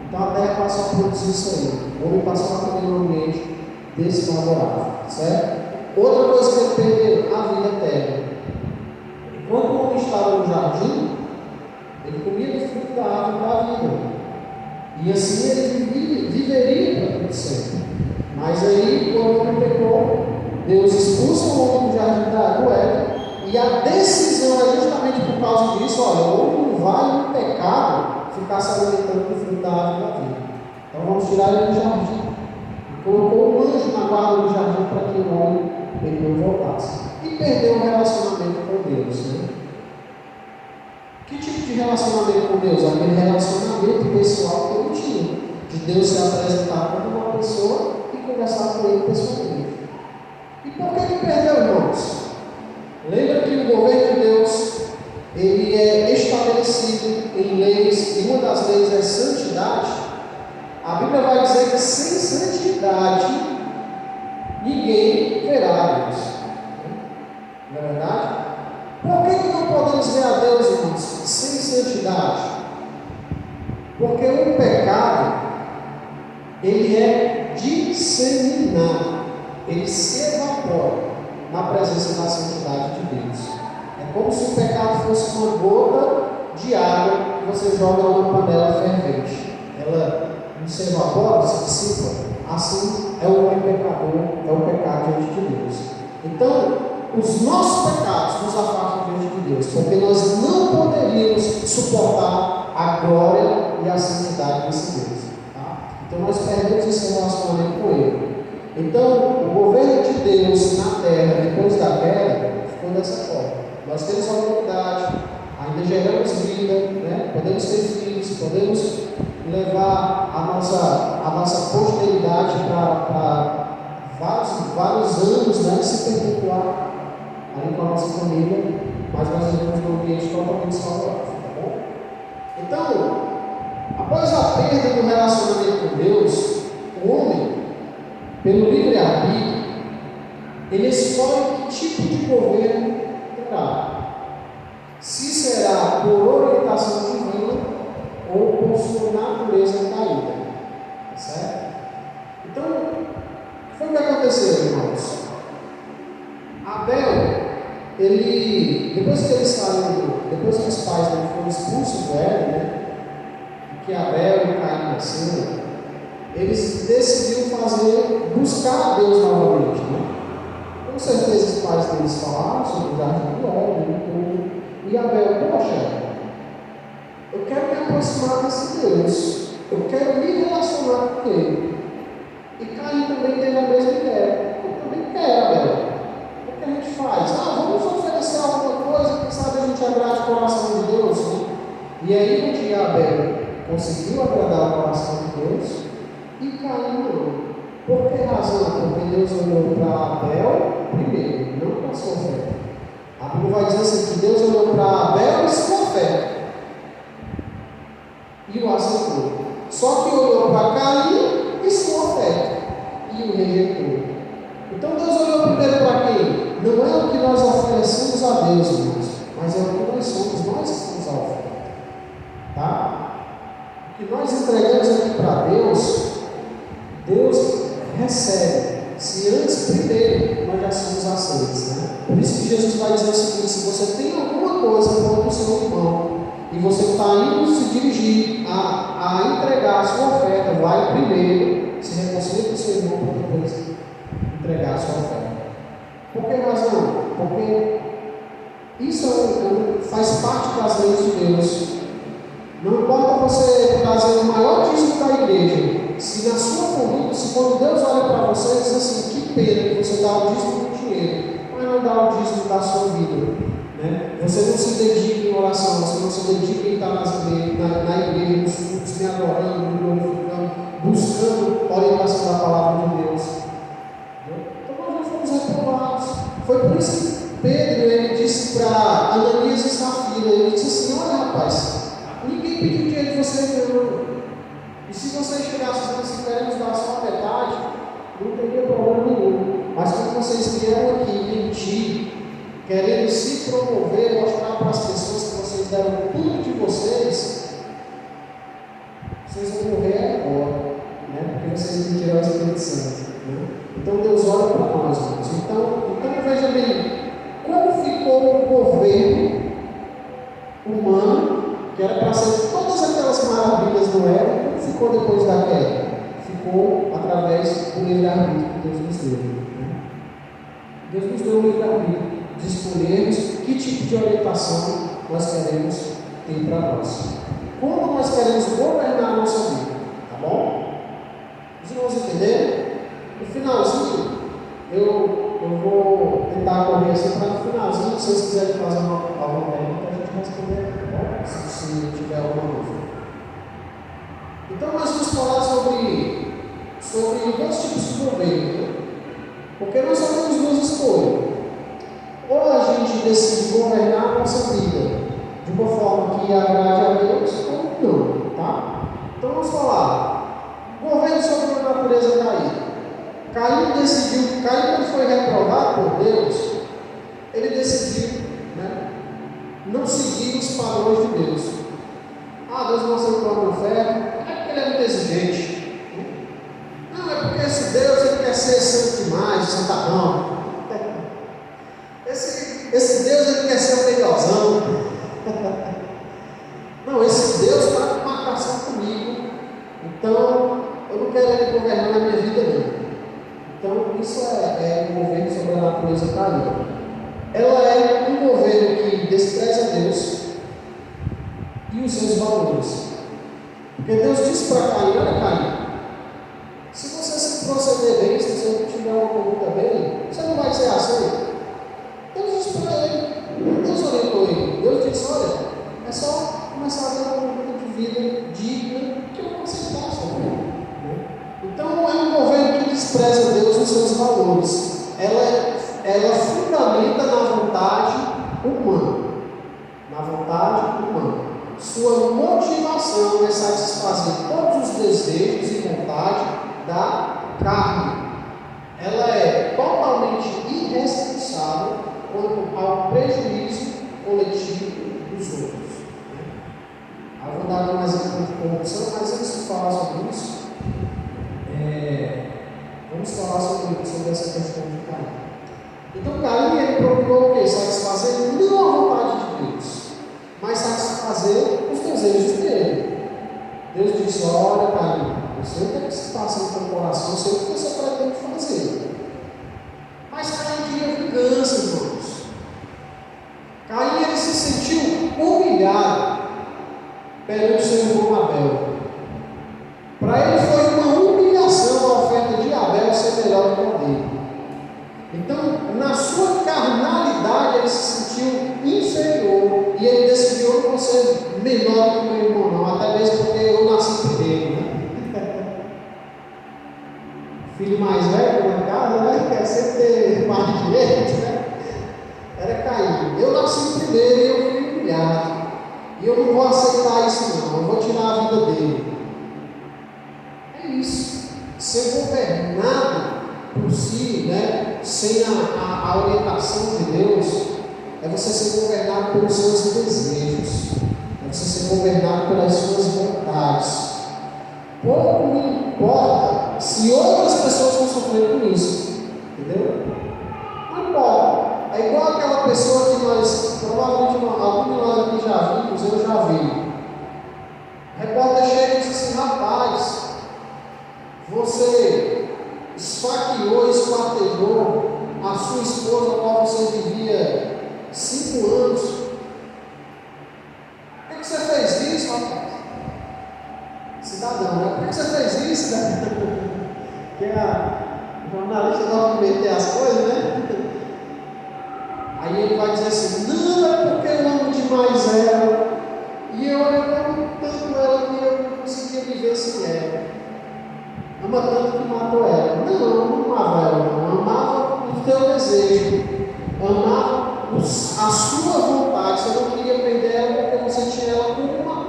Então a terra passou a produzir isso aí. O homem passou a viver num ambiente desfavorável, certo? Outra coisa que ele perdeu, a vida eterna. Enquanto o homem estava no jardim, ele comia do fruto da árvore da vida. E assim ele viveria para tudo sempre. Mas aí, quando o homem pecou, Deus expulsa o homem do jardim do Éden. E a decisão é justamente por causa disso: olha, o homem não vai no pecado ficar se alimentando do fruto da árvore da vida. Então vamos tirar ele do jardim. E colocou um anjo na guarda do jardim para que o homem ele não voltasse. E perdeu o relacionamento com Deus. Né? Que tipo de relacionamento com Deus? Aquele relacionamento pessoal que ele tinha, de Deus se apresentar como uma pessoa e conversar com ele pessoalmente. E por que ele perdeu, irmãos? Lembra que o governo de Deus ele é estabelecido em leis, e uma das leis é santidade. A Bíblia vai dizer que sem santidade ninguém verá Deus. Não é verdade? Por que não podemos ver a Deus, irmãos, sem santidade? Porque o pecado, ele é disseminado, ele se evapora na presença da santidade de Deus. É como se o pecado fosse uma gota de água que você joga numa panela fervente. Ela não se evapora, se dissipa. Assim é o homem pecador, é o pecado diante de Deus. Então, os nossos pecados nos afastam diante de Deus, porque nós não poderíamos suportar a glória e a santidade desse Deus. Tá? Então, nós perdemos esse relacionamento com Ele. Então, o governo de Deus na terra, depois da queda, ficou dessa forma. Nós temos a humanidade, ainda geramos vida, né? Podemos ter filhos, podemos levar a nossa posteridade para vários anos, né? Se perpetuar ali com a nossa família, mas nós vivemos num ambiente totalmente saudável, tá bom? Então, após a perda do relacionamento com Deus, o homem, pelo livre-arbítrio, ele escolhe que tipo de governo terá. Se será por orientação divina ou por sua natureza caída. Certo? Então, o que foi que aconteceu, irmãos? Abel, depois que os pais dele foram expulsos do Éden, né? Que Abel e Caim nasceram, eles decidiram buscar a Deus novamente, né? Com certeza os pais deles falaram sobre o jardim do Éden e Abel, poxa, eu quero me aproximar desse Deus, eu quero me relacionar com Ele. E Caim também teve a mesma ideia. Eu também quero, Abel. O que a gente faz? Vamos oferecer alguma coisa, quem sabe a gente agrade o coração de Deus, né? E aí um dia Abel conseguiu agradar o coração de Deus e Caim não. Por que razão? Porque Deus olhou para Abel primeiro, não para a sua oferta. A Bíblia vai dizer assim, que Deus olhou para Abel e sua oferta e o aceitou. Só que olhou para Caim e sua oferta e o rejeitou. Então Deus olhou primeiro para quem? Não é o que nós oferecemos a Deus, irmãos, mas é o que nós somos a oferta. Tá? O que nós entregamos aqui para Deus, Deus recebe. Se antes, primeiro, nós já somos aceitos, né? Por isso que Jesus vai dizer o seguinte: se você tem alguma coisa contra o seu irmão e você está indo se dirigir a entregar a sua oferta, vai primeiro se reconcilia com o seu irmão para depois entregar a sua oferta. Por que razão? Porque isso faz parte das leis de Deus. Não importa você trazer o maior dízimo da igreja, se na sua família, se quando Deus olha para você, diz assim: que pena que você dá o dízimo do dinheiro, mas não dá o dízimo da sua vida. Né? Você não se dedica em oração, você não se dedica em estar na igreja, nos cultos, me adorando, me glorificando, buscando a orientação da palavra de Deus. Então nós já fomos reprovados. Foi por isso que Pedro ele disse para Ananias e Safira, ele disse assim: olha, rapaz, ninguém pediu dinheiro de vocês, não. E se vocês chegassem dizendo assim, queremos dar só a metade, não teria problema nenhum. Mas quando vocês vieram aqui mentir, querendo se promover, mostrar para as pessoas que vocês deram tudo de vocês vão morrer agora, né? Porque vocês me tiraram o Espírito Santo. Né? Então Deus olha para nós, irmãos. Então veja bem, como ficou o governo humano, que era para ser todas aquelas maravilhas do Éden, como ficou depois da queda? Ficou através do livre-arbítrio que Deus nos deu. Né? Deus nos deu o livre-arbítrio de escolhermos que tipo de orientação nós queremos ter para nós. Como nós queremos governar a nossa vida. Tá bom? Os irmãos entenderam? No finalzinho, eu vou tentar correr assim para no finalzinho, se vocês quiserem fazer alguma pergunta, a gente responder, tá bom? Se tiver alguma dúvida. Então nós vamos falar sobre dois tipos de governo, né? Porque nós só temos duas escolhas. Ou a gente decide governar a nossa vida de uma forma que agrade a Deus, ou não, tá? Então vamos falar. Governo sobre a natureza caída. Caim, quando foi reprovado por Deus, ele decidiu, né, não seguir os padrões de Deus. Deus mostrou para o inferno, é porque ele é muito exigente. Não, é porque esse Deus ele quer ser santo demais, santadão. Esse Deus ele quer ser um melhorzão. Não, esse Deus está com marcação comigo. Então, eu não quero ele governar na minha vida, não. Então, isso é um governo sobre a natureza caída. Ela é um governo que despreza Deus e os seus valores. Porque Deus disse para Caim: olha, Caim, se você se proceder bem, se você não tiver uma conduta bem, você não vai ser aceito. Deus disse para ele, Deus orientou ele. Deus disse: olha, é só começar a ter uma conduta de vida digna que eu vou aceitar, Senhor. Então, é um governo que despreza Deus e os seus valores. Ela fundamenta na vontade humana. Na vontade humana. Sua motivação é satisfazer todos os desejos e vontade da carne. Ela é totalmente irresponsável quanto ao prejuízo coletivo dos outros. Eu vou dar um exemplo de corrupção, mas antes de falar sobre isso, vamos falar sobre essa questão de Caim. Então, Caim ele procurou o quê? Satisfazer não a vontade de Deus, mas satisfazer os desejos dele. Deus disse: olha, Caim, eu sei o que é que se passa no teu coração, eu sei o que você pretende fazer. Mas Caim queria vingança, irmãos. Caim ele se sentiu humilhado perante o seu irmão Abel. Para ele foi uma humilhação a oferta de Abel ser melhor do que a dele. Então, na sua carnalidade, ele se sentiu inferior e ele decidiu: eu não vou ser menor do que meu irmão, não, até mesmo porque eu nasci primeiro, né? Filho mais velho na casa, né? Quer sempre ter mais direito, né? Era Caim. Eu nasci primeiro e eu fui humilhado. E eu não vou aceitar isso, não. Eu vou tirar a vida dele. É isso. Ser governado por si, né? Sem a orientação de Deus, é você ser governado pelos seus desejos. É você ser governado pelas suas vontades. Pouco me importa se outras pessoas vão sofrer com isso. Entendeu? Não importa. É igual aquela pessoa que nós, provavelmente algum de nós aqui já vimos, eu já vi. O repórter chega e diz assim: rapaz, você esfaqueou, esquartejou a sua esposa, a qual você vivia 5 anos. Por que você fez isso, rapaz? Cidadão, né? Por que você fez isso, né? Porque a jornalista gosta de meter as coisas, né? Aí ele vai dizer assim: não, é porque eu amo demais ela, e eu amo tanto ela que eu não conseguia viver sem ela. Ama tanto que matou ela. Não amava ela, não. Amava o teu desejo, amava a sua vontade. Você não queria perder ela porque você tinha ela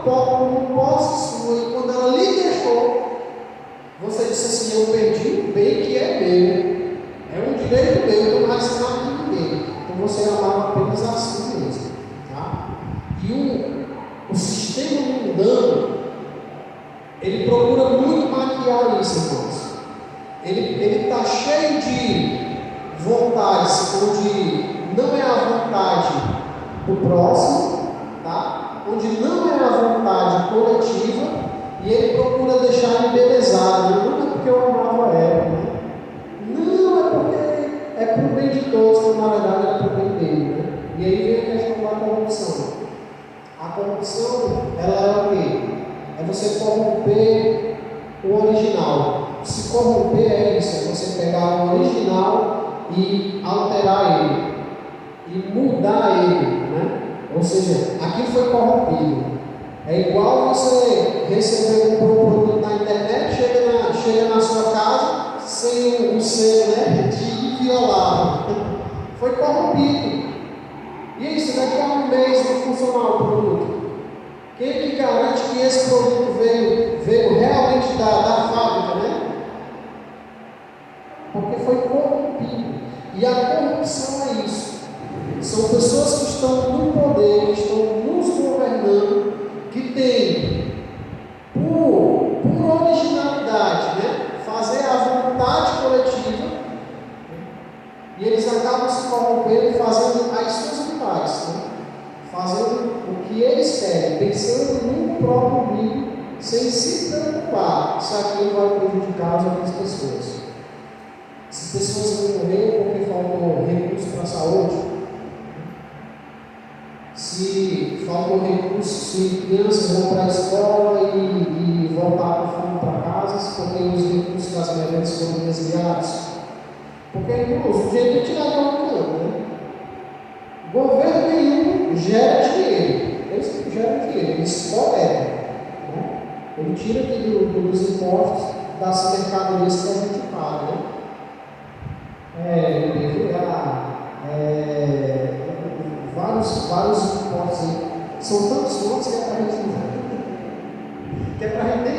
como posse sua, e quando ela lhe deixou, você disse assim: eu perdi o bem que é meu, é um direito meu, eu não mais nada de ninguém. Então você amava apenas assim mesmo, tá? E o sistema mundano, ele procura muito maquiar isso, irmãos. Ele está cheio de vontades onde não é a vontade do próximo, tá? Onde não é a vontade coletiva, e ele procura deixar embelezado. Não é porque eu amava ela, né? Não, é porque é para o bem de todos, mas na verdade é para o bem dele, né? E aí vem a questão da corrupção. A corrupção, ela é o quê? É você corromper o original. Se corromper é isso, é você pegar o original e alterar ele, e mudar ele, né? Ou seja, aquilo foi corrompido. É igual você receber um produto na internet, chega na sua casa sem o selo, né, de inviolável. Foi corrompido. E isso, daqui a um mês vai funcionar o produto. Quem que garante que esse produto veio realmente da fábrica, né? Porque foi corrompido. E a corrupção é isso. São pessoas que estão no poder, que estão que eles querem, pensando no próprio umbigo, sem se preocupar se aquilo vai prejudicar as outras pessoas. Se pessoas vão morrer porque faltou recurso para a saúde, se faltou recurso, se crianças vão para a escola e voltar com fome para casa, porque os recursos das merentes foram desviados. Porque, irmãos, o jeito de tirar do campo, né? Governo nenhum gera dinheiro. Eles não geram dinheiro, eles coletam. Né? Ele tira dos impostos das mercadorias que a gente paga. Né? IPVA, vários impostos aí. São tantos pontos que é para a gente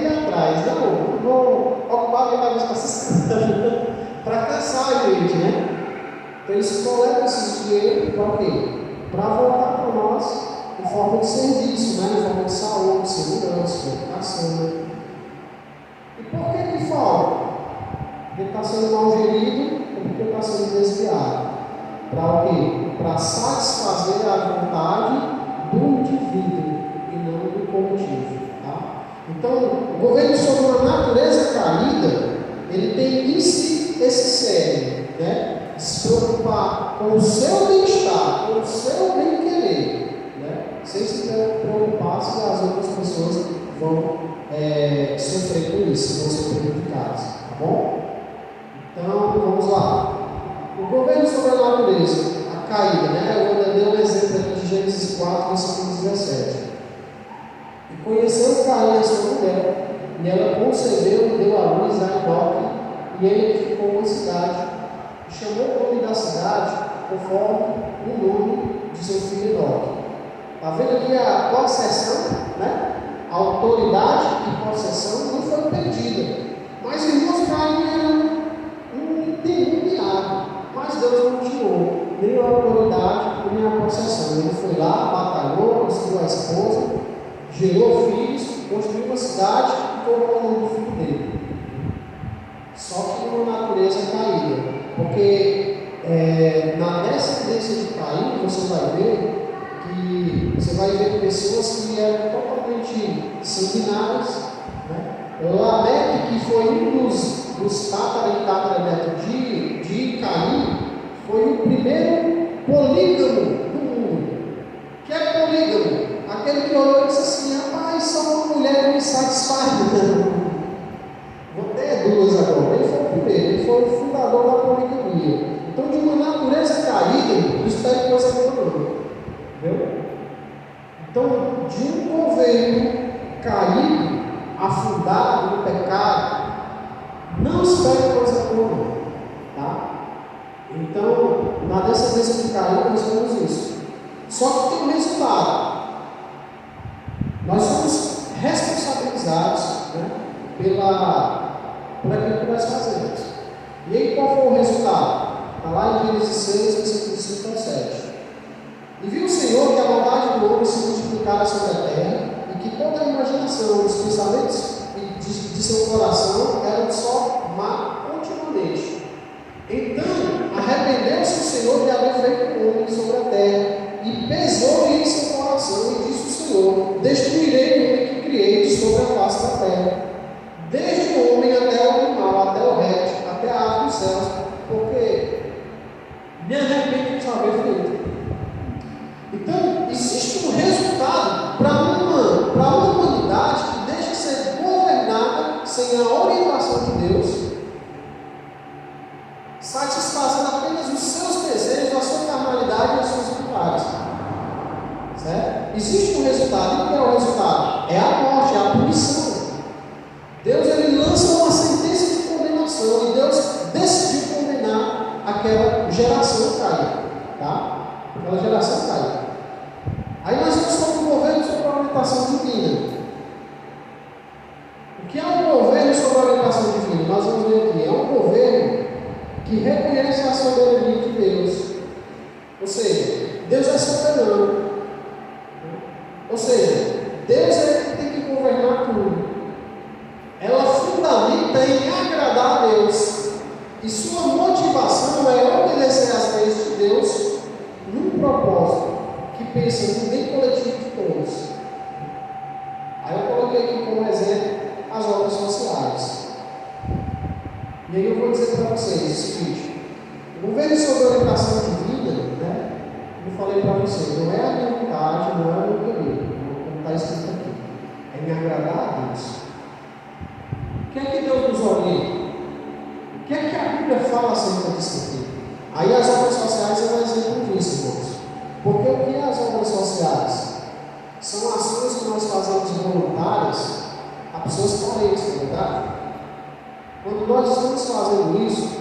ir atrás. Não vou ocupar a minha cabeça com essas coisas para cansar a gente, né? Então eles coletam esses dinheiros para quê? Para voltar para nós em forma de serviço, né? Em forma de saúde, segurança, educação. E por que falta? Porque está sendo mal gerido ou porque está sendo desviado? Para o quê? Para satisfazer a vontade do indivíduo e não do coletivo. Tá? Então, o governo sobre uma natureza caída, ele tem em si esse cerne, né? Se preocupar com o seu bem-estar, com o seu bem-querer, né? Sem se preocupar se as outras pessoas vão sofrer com isso, vão ser prejudicadas. Tá bom? Então, vamos lá. O governo sobre a natureza, a caída, né? Eu dei um exemplo aqui de Gênesis 4, versículo 17. E conheceu Caim a sua mulher, e ela concebeu e deu à luz a Enoque, e ele ficou uma cidade. Chamou o nome da cidade conforme o nome de seu filho Enoque. Está vendo aqui a possessão, né? A autoridade e possessão não foi perdida. Mas irmãos, Caim era um endemoniado. Mas Deus não tirou nem a autoridade nem a possessão. Ele foi lá, batalhou, conseguiu a esposa, gerou filhos, construiu uma cidade e colocou o nome do filho dele. Só que numa natureza caída. Porque na descendência de Caim, você vai ver pessoas que eram totalmente sanguinárias. Né? Lameque, que foi um dos tatara e tataranetos de Caim, foi o primeiro polígamo do mundo. Que é polígamo? Aquele que olhou e disse assim: rapaz, só uma mulher me satisfaz. Vou ter duas agora. Ele foi o primeiro, ele foi o fundador da poligamia. Então, de uma natureza caída, não espere coisa boa, não. Entendeu? Então, de um governo caído, afundado no pecado, não espere coisa boa, não. Tá? Então, na descendência de Caim, nós vemos isso. Só que tem um resultado. Nós somos responsabilizados, né, por aquilo que nós fazemos. E aí, qual foi o resultado? Está lá em Gênesis 6, versículo 5 ao 7. E viu o Senhor que a maldade do homem se multiplicara sobre a terra, e que toda a imaginação, os pensamentos de seu coração eram só má continuamente. Então, arrependeu-se o Senhor de haver feito o homem sobre a terra, e pesou-lhe em seu coração, e disse o Senhor: destruirei o homem que criei de sobre a face da terra, desde o homem até o animal, até o réptil, até a ave dos céus, porque me arrependo de haver feito. Então, existe um resultado para uma humanidade que deixa de ser governada sem a orientação de Deus, satisfazendo apenas os seus desejos, a sua carnalidade e as suas vontades. Certo? Existe um resultado. E o que é o resultado? É a morte, é a punição. Deus ele lança uma sentença de condenação e Deus decidiu condenar aquela geração caída. Tá? Aquela geração caída. Aí nós vamos sobre o governo sobre a orientação divina. O que é um governo sobre a orientação divina? Nós vamos ver aqui. É um governo que reconhece a soberania de Deus. Ou seja, Deus é soberano. Ou seja, Deus é que tem que governar tudo. Ela fundamenta em agradar a Deus. E sua motivação é obedecer às leis de Deus num propósito que pensa no bem coletivo de todos. dele, como está escrito aqui. É me agradar a Deus. O que é que Deus nos orienta? O que é que a Bíblia fala acerca disso aqui? Aí as obras sociais é um exemplo disso, irmãos. Porque o que é as obras sociais? São ações que nós fazemos voluntárias a pessoas carentes, não é verdade? Quando nós estamos fazendo isso,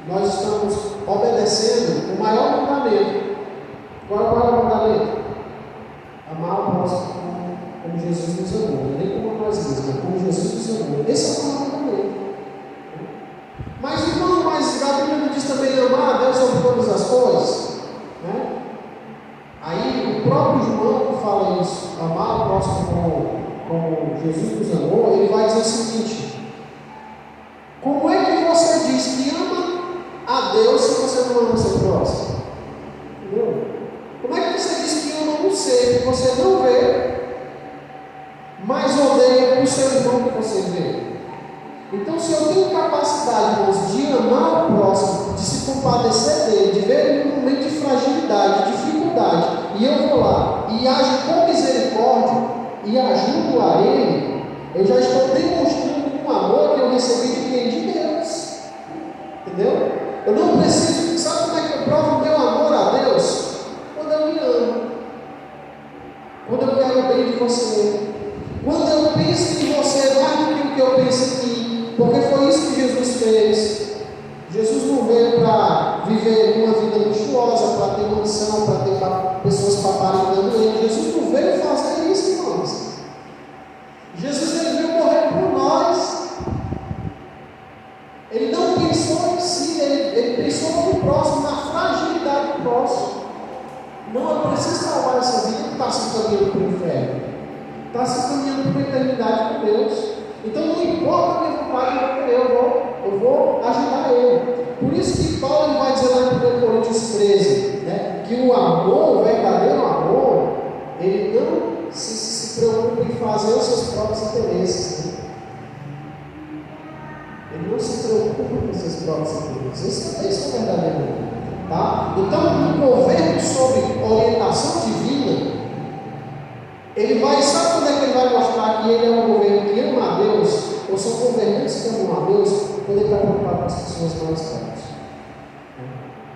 nós estamos obedecendo o maior mandamento. Qual é o maior mandamento? Amar o próximo como Jesus nos amou. Nem como nós mesmos, mas como Jesus nos amou. Esse é o maior mandamento. Mas, irmão, a Bíblia não diz também amar a Deus sobre todas as coisas? Né? Aí, o próprio João que fala isso, amar o próximo como Jesus nos amou, ele vai dizer o seguinte: como é que você diz que ama a Deus se você não ama o seu próximo? Entendeu? Como é que você diz que ama um ser que você não vê, mas odeia o seu irmão que você vê? Então, se eu tenho capacidade, irmãos, de amar o próximo, de se compadecer dele, de ver ele num momento de fragilidade, de dificuldade, e eu vou lá e ajo com misericórdia e ajudo a ele, eu já estou demonstrando um amor que eu recebi de quem? De Deus. Entendeu? Eu não preciso. Sabe como é que eu provo o meu amor a Deus? Quando eu me amo, quando eu quero o bem de você, quando eu penso em você mais do que o que eu penso em mim. Porque foi isso que Jesus fez. Jesus não veio para viver uma vida luxuosa, para ter mansão, para ter pessoas paparicando ele. Jesus não veio fazer isso, irmãos. Jesus veio morrer por nós. Ele não pensou em si, ele pensou no próximo, na fragilidade do próximo. Não, eu preciso salvar essa vida que está se caminhando para o inferno. Está se caminhando para a eternidade com Deus. Então não importa a minha vontade, eu vou ajudar ele. Por isso que Paulo vai dizer lá em 1 Coríntios 13, né, que o amor, o verdadeiro amor, ele não se preocupa em fazer os seus próprios interesses. Né? Ele não se preocupa com os seus próprios interesses. Esse é o verdadeiro amor. Tá? Então, um governo sobre orientação divina, ele vai, sabe quando é que ele vai mostrar que ele é um governo que ama a Deus, ou são governantes que amam a Deus, quando ele vai preocupar com as pessoas mais fracas.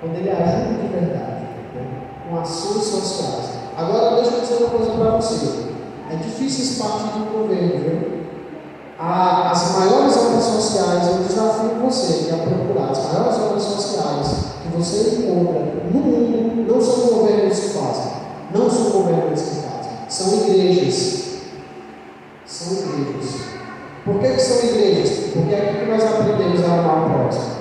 Quando ele ajuda de verdade, né? Com ações sociais. Agora, deixa eu dizer uma coisa para você. É difícil isso partir de um governo, viu? As maiores obras sociais, eu desafio você a procurar. As maiores obras sociais que você encontra no mundo não são governos que fazem. Não são governantes que fazem. São igrejas. São igrejas. Por que são igrejas? Porque é aqui que nós aprendemos a amar o próximo.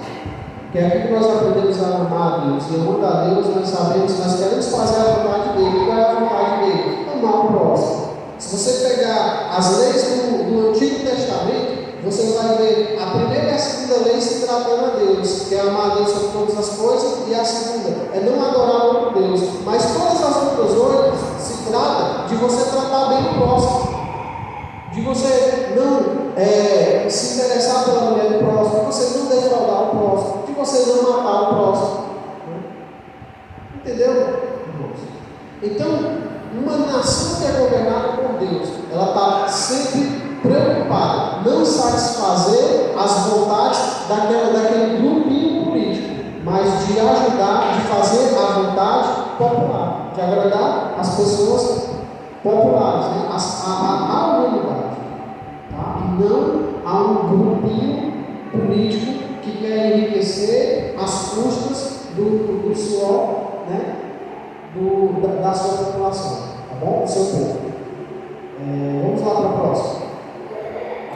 Porque é aqui que nós aprendemos a amar a Deus. E amando a Deus, nós sabemos, nós queremos fazer a vontade dele. Qual é a vontade dele? Amar o próximo. Se você pegar as leis do Antigo Testamento, você vai ver a primeira e a segunda lei se tratando a Deus, que é amar a Deus sobre todas as coisas, e a segunda é não adorar outro Deus. Mas todas as outras 8 se trata de você tratar bem o próximo, de você não se interessar pela mulher do próximo, de você não defraudar o próximo, de você não matar o próximo. Entendeu? Então, uma nação que é governada por Deus, ela está sempre preocupada, não satisfazer as vontades daquele grupinho político, mas de ajudar, de fazer a vontade popular, de agradar as pessoas populares, né? a humanidade, tá? E não a um grupinho político que quer enriquecer às custas do suor, né? Da sua população, tá bom? Do seu povo. Vamos lá para o próximo.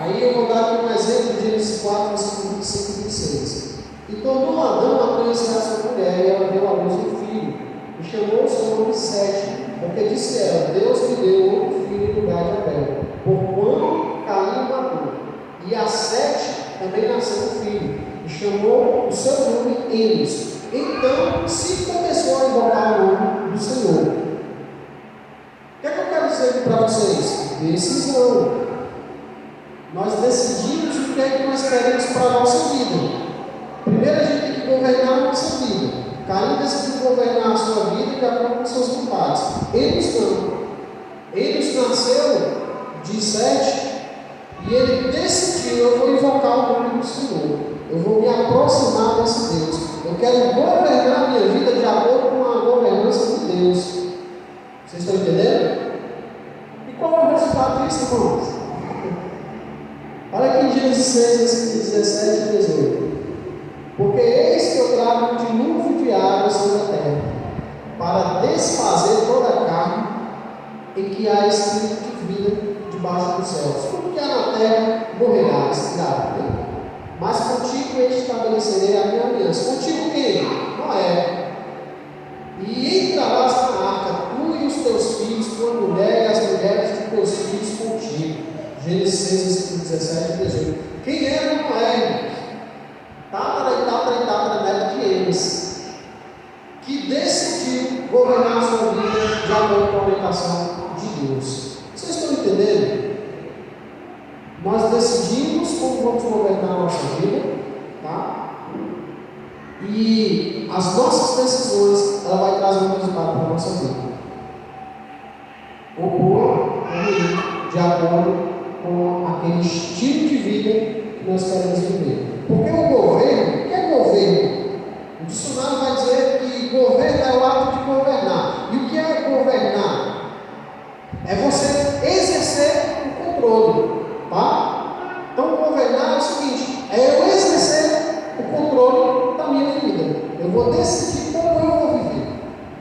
Aí eu vou dar aqui um exemplo de Gênesis 4, versículo 25 e 26. E tornou Adão a conhecer a sua mulher, e ela deu à luz um filho, e chamou o seu nome Sete, porque disse ela: Deus me deu outro filho em lugar de Abel, porquanto Caim o matou. E a Sete também nasceu um filho, e chamou o seu nome Enos. Então se começou a invocar o nome do Senhor. O que é que eu quero dizer para vocês? Decisão. Nós decidimos o que é que nós queremos para a nossa vida. Primeiro a gente tem que governar a nossa vida. Caim decidiu governar a sua vida de acordo com suas vontades. Eles não. nasceu de Sete e ele decidiu: eu vou invocar o nome do Senhor, eu vou me aproximar desse Deus, eu quero governar a minha vida de acordo com a governança de Deus. Vocês estão entendendo? E qual é o resultado disso, irmãos? Olha aqui em Gênesis 6, 17 e 18. Porque eis que eu trago um dilúvio de água sobre a terra, para desfazer toda a carne em que há espírito de vida debaixo dos céus. Tudo que há na terra morrerá, escravo. Mas contigo estabelecerei a minha aliança. Contigo quem? Noé. E entrarás na arca, tu e os teus filhos, tua mulher e as mulheres de teus filhos contigo. Gênesis 6, 17 e 18. Quem era Noé? Neto de eles, que decidiu governar a sua vida de acordo com a orientação de Deus. Vocês estão entendendo? Nós decidimos como vamos governar a nossa vida, tá? E as nossas decisões, ela vai trazer um resultado para a nossa vida. Ou bom, ou ruim, de acordo com aquele estilo de vida que nós queremos viver. Porque o governo, o que é governo? O dicionário vai dizer que governo é o ato de governar. E o que é governar? É você exercer o controle, tá? Então, governar é o seguinte: é eu exercer o controle da minha vida. Eu vou decidir como eu vou viver.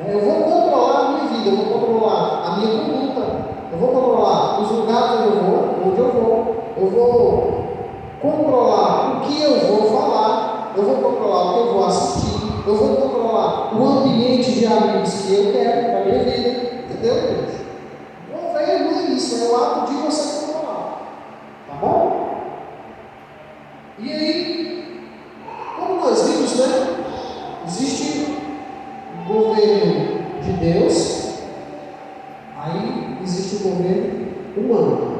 Eu vou controlar a minha vida, eu vou controlar a minha conduta, eu vou controlar os lugares onde eu vou controlar o que eu vou falar, eu vou controlar o que eu vou assistir, eu vou controlar o ambiente de amigos que eu quero para a minha vida, entendeu, gente? Governo é isso, é o ato de você controlar, tá bom? E aí, como nós vimos, né? Existe o governo de Deus, aí existe o governo humano.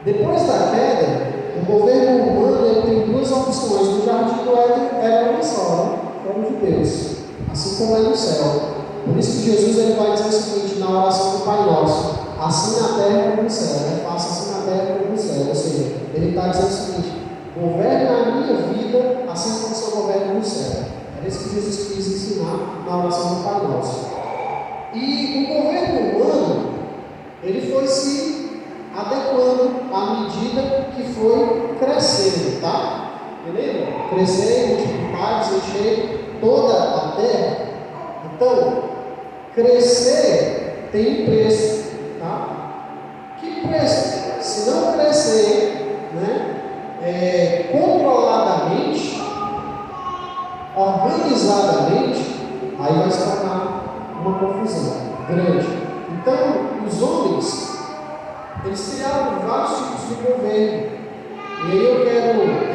Depois da queda, o governo humano tem duas opções. No jardim do Éden era uma só, né? Como de Deus, assim como é no céu. Por isso que Jesus ele vai dizer o seguinte na oração do Pai Nosso: assim na terra como no céu, né? Faça assim na terra como no céu. Ou seja, ele está dizendo o seguinte: governa a minha vida assim como o Senhor governa no céu. Era isso que Jesus quis ensinar na oração do Pai Nosso. E o governo humano, ele foi se adequando à medida que foi crescendo, tá? Beleza? Crescer, multiplicar, encher toda a terra. Então, crescer tem um preço, tá? Que preço? Se não crescer, né, controladamente, organizadamente, aí vai se tornar uma confusão grande. Então, os homens, eles criaram vários tipos de governo. E aí eu quero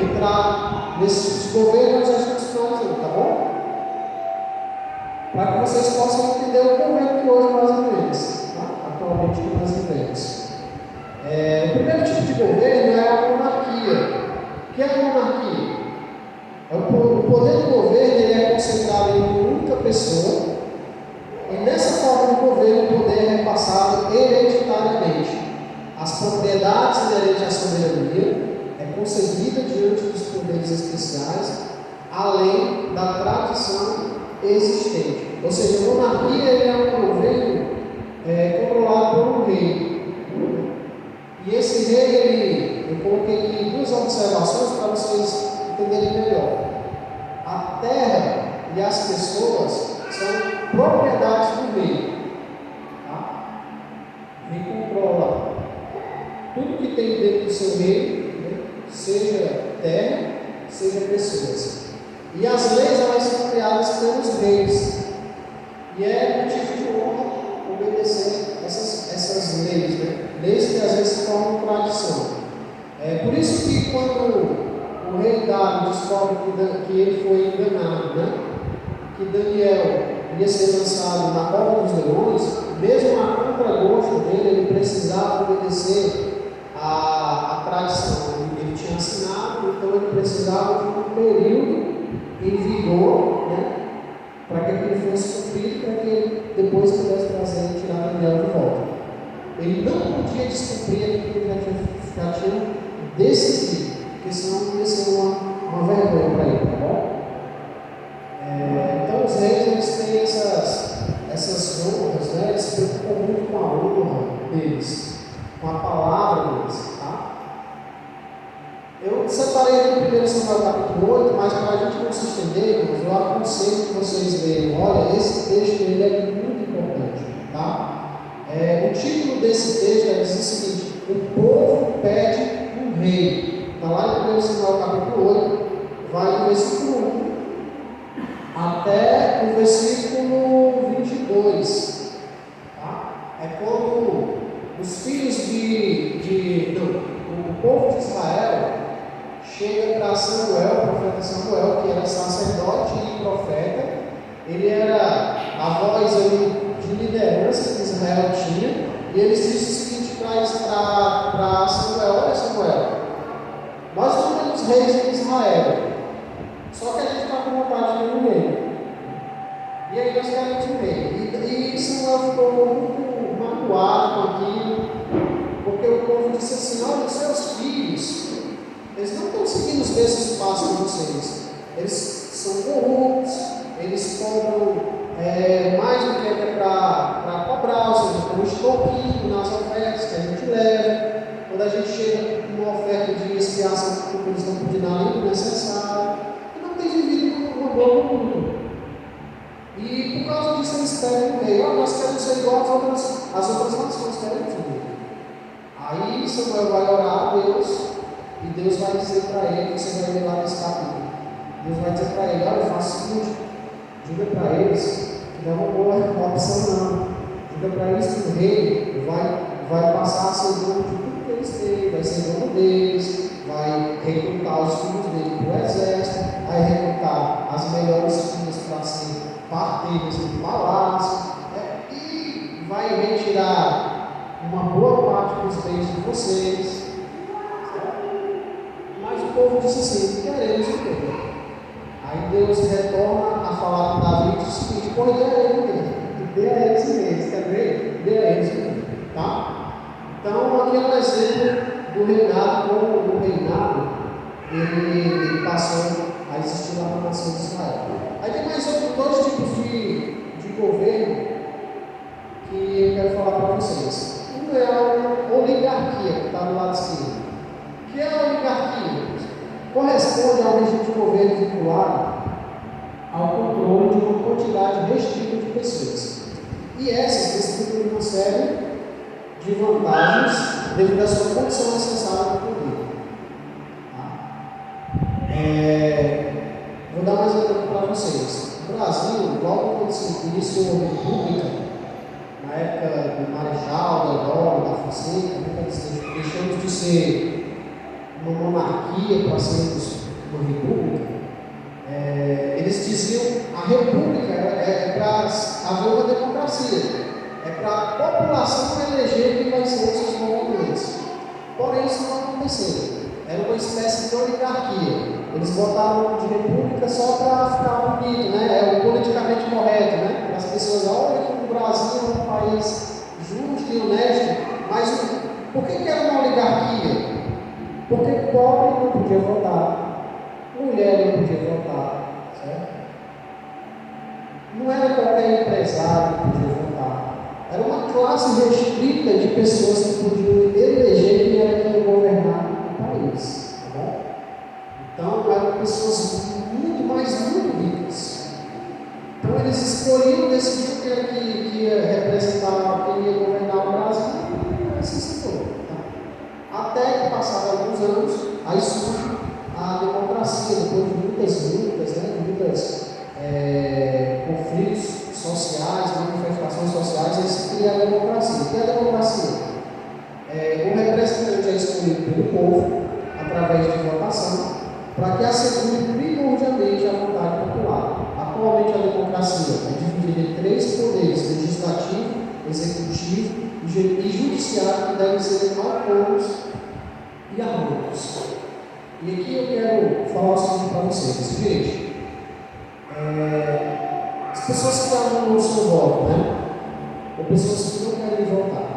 entrar nesses tipos de governo e nós vamos finalizando, tá bom? Para que vocês possam entender o governo que hoje nós vivemos, tá? Atualmente que nós vivemos. O primeiro tipo de governo é a monarquia. O que é a monarquia? O poder do governo ele é concentrado em uma única pessoa, e nessa forma de governo o poder é passado hereditariamente. As propriedades inerentes à soberania é concedida diante dos poderes especiais, além da tradição existente. Ou seja, a monarquia é um governo controlado por um rei. E esse rei, eu coloquei aqui duas observações para vocês entenderem melhor. A terra e as pessoas são propriedades do rei. Tá? O rei controla tudo que tem dentro do seu reino, né? Seja terra, seja pessoas. E as leis elas são criadas pelos reis. E é motivo de honra obedecer essas leis, né? Leis que às vezes se tornam tradição. Por isso que quando o rei Dário descobre que ele foi enganado, né? Que Daniel ia ser lançado na cova dos leões, mesmo a contragosto dele, ele precisava obedecer a tradição. Ele tinha assinado, então ele precisava de um período em vigor, né, para que aquilo fosse cumprido, para que ele depois pudesse trazer e tirar Daniel de volta. Ele não podia descumprir aquilo que ele já tinha decidido, porque senão ia ser uma vergonha para ele, tá bom? Então os reis eles têm essas honras, né? Eles se preocupam muito com a honra deles, com a palavra deles, tá? Eu separei aqui o 1 Samuel capítulo 8, mas para a gente não se estender, eu aconselho que vocês leiam. Olha, esse texto ele é muito importante, tá? O título desse texto diz o seguinte: o povo pede um rei. Está lá em 1 Samuel capítulo 8, vai do versículo 1 até o versículo 22. Tá? É quando os filhos o povo de Israel chega para Samuel, o profeta Samuel, que era sacerdote e profeta. Ele era a voz ali de liderança que Israel tinha, e eles dizem o seguinte para Samuel: olha, Samuel, nós não temos reis em Israel, só que a gente está com vontade de um rei, e aí nós queremos um rei. E Samuel ficou muito magoado com aquilo, porque o povo disse assim: olha, os seus filhos, eles não estão seguindo os mesmos passos de vocês, eles são corruptos, eles cobram mais do que é para cobrar, ou seja, como extorquindo nas ofertas que a gente leva. Quando a gente chega com uma oferta de expiação, porque eles estão pedindo além do necessário, e não tem vivido uma boa cultura. E por causa disso eles pedem um rei. Nós queremos ser igual às outras nações, queremos um rei. Aí Samuel vai orar a Deus, e Deus vai dizer para ele, você vai ler lá nesse capítulo, Deus vai dizer para ele: olha, faça o seguinte, diga para eles que não é uma boa opção não. Diga para eles que o rei vai passar a ser dono de tudo que eles têm, vai ser dono deles, vai recrutar os filhos dele para o exército, vai recrutar as melhores filhas para ser parteiras do palácio, e vai retirar uma boa parte dos bens de vocês. Mas o povo disse assim: queremos o rei. Aí Deus retorna a falar para Davi o seguinte: põe dê a ele mesmo, dê a eles mesmo, quer ver? Dê a eles mesmo, tá? Então aqui é um exemplo do reinado, como o reinado ele passou a existir lá na nação de Israel. Aí tem mais dois tipos de governo que eu quero falar para vocês. Um é a oligarquia, que está do lado esquerdo. O que é a oligarquia? Corresponde ao regime de governo vinculado ao controle de uma quantidade restrita de pessoas. E essas distribuem uma série de vantagens devido à sua condição necessária do poder. Vou dar mais um exemplo para vocês. No Brasil, logo quando se iniciou a República, na época do Marechal, da Deodoro, da Fonseca, deixamos de ser uma monarquia para sermos uma república. Eles diziam: a república é para haver uma democracia, é para a população eleger quem vai ser os seus governantes. Porém, isso não aconteceu. Era uma espécie de oligarquia. Eles botaram o nome de república só para ficar bonito, né? É o politicamente correto, né? Para as pessoas: olha que o Brasil é um país justo e honesto. Mas por que era uma oligarquia? Porque pobre não podia votar, mulher não podia votar, certo? Não era qualquer empresário que podia votar. Era uma classe restrita de pessoas que podiam eleger quem era quem governar o país, tá bom? Então eram pessoas muito ricas. Então eles escolhiam, decidiam quem era que ia representar, quem ia governar o Brasil, e assim se foi. Até que passaram alguns anos, aí surge a democracia, depois de muitas lutas, né, muitos conflitos sociais, manifestações sociais, eles criam a democracia. O que é a democracia? O representante é escolhido pelo povo, através de votação, para que assegure primordialmente a vontade popular. Atualmente a democracia é dividida em três poderes: legislativo, executivo e judiciário, que devem ser autônomos e harmônicos. E aqui eu quero falar o seguinte para vocês: gente, as pessoas que anulam o seu voto, né? Ou pessoas que não querem votar,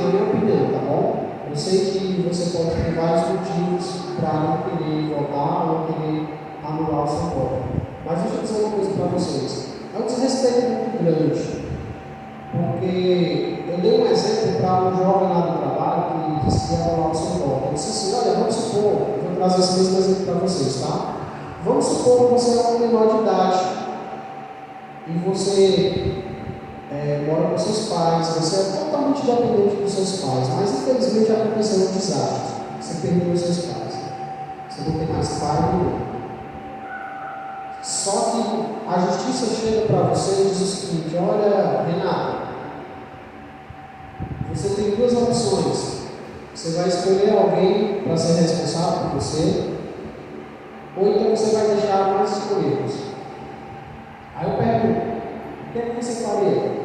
a minha opinião, tá bom? Eu sei que você pode ter vários motivos para não querer votar ou não querer anular o seu voto. Mas deixa eu dizer uma coisa para vocês. É um desrespeito muito grande. Porque eu dei um exemplo para um jovem lá do trabalho que disse que ia anular o seu voto. Eu disse assim, olha, vamos supor, eu vou trazer esse mesmo exemplo para vocês, tá? Vamos supor que você é um menor de idade e você mora com seus pais, você é totalmente dependente dos seus pais, mas infelizmente aconteceu um desastre. Você perdeu os seus pais. Você não tem mais pai nenhum. Só que a justiça chega para você e diz o seguinte: olha, Renato, você tem duas opções. Você vai escolher alguém para ser responsável por você, ou então você vai deixar mais escolhidos. Aí eu pergunto: o que é que você faria?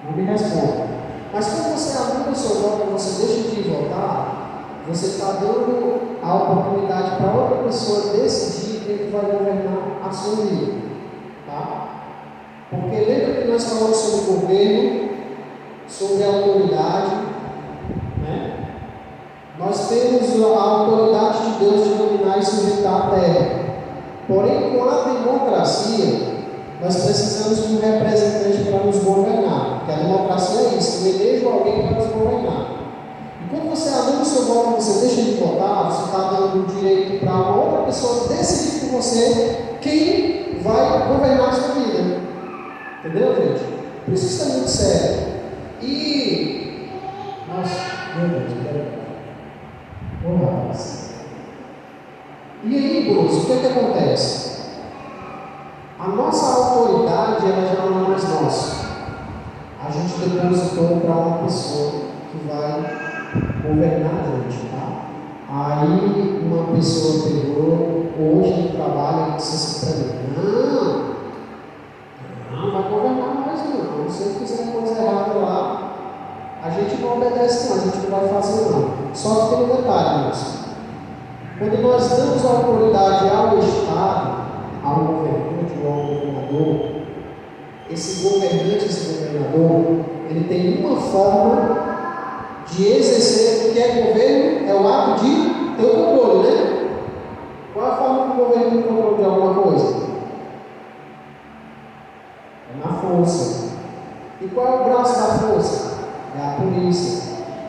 Não me responda. Mas quando você anula o seu voto, você deixa de votar, você está dando a oportunidade para outra pessoa decidir quem que vai governar a sua vida. Tá? Porque lembra que nós falamos sobre o governo, sobre a autoridade, né? Nós temos a autoridade de Deus de dominar e sujeitar a terra. Porém, com a democracia, nós precisamos de um representante para nos governar. Porque a democracia é isso, eu elejo alguém para nos governar. E quando você anula o seu voto, você deixa de votar, você está dando o direito para uma outra pessoa decidir por você quem vai governar a sua vida. Entendeu, gente? Por isso isso é muito sério. E... nossa, meu Deus, peraí. Ô rapaz. E aí, Bruce, o que acontece? A nossa autoridade, ela já não é mais nossa. A gente depositou para uma pessoa que vai governar a gente, tá? Aí uma pessoa pegou, hoje no trabalho, e disse assim para mim: não vai governar mais não. Se você fizer coisa errada lá, a gente não obedece não, a gente não vai fazer não. Só que tem um detalhe, moço. Quando nós damos a autoridade ao Estado, ao governante ou ao governador, esse governador, ele tem uma forma de exercer o que é governo, é o ato de ter o controle, né? Qual é a forma que o governo tem controle de alguma coisa? É na força. E qual é o braço da força? É a polícia.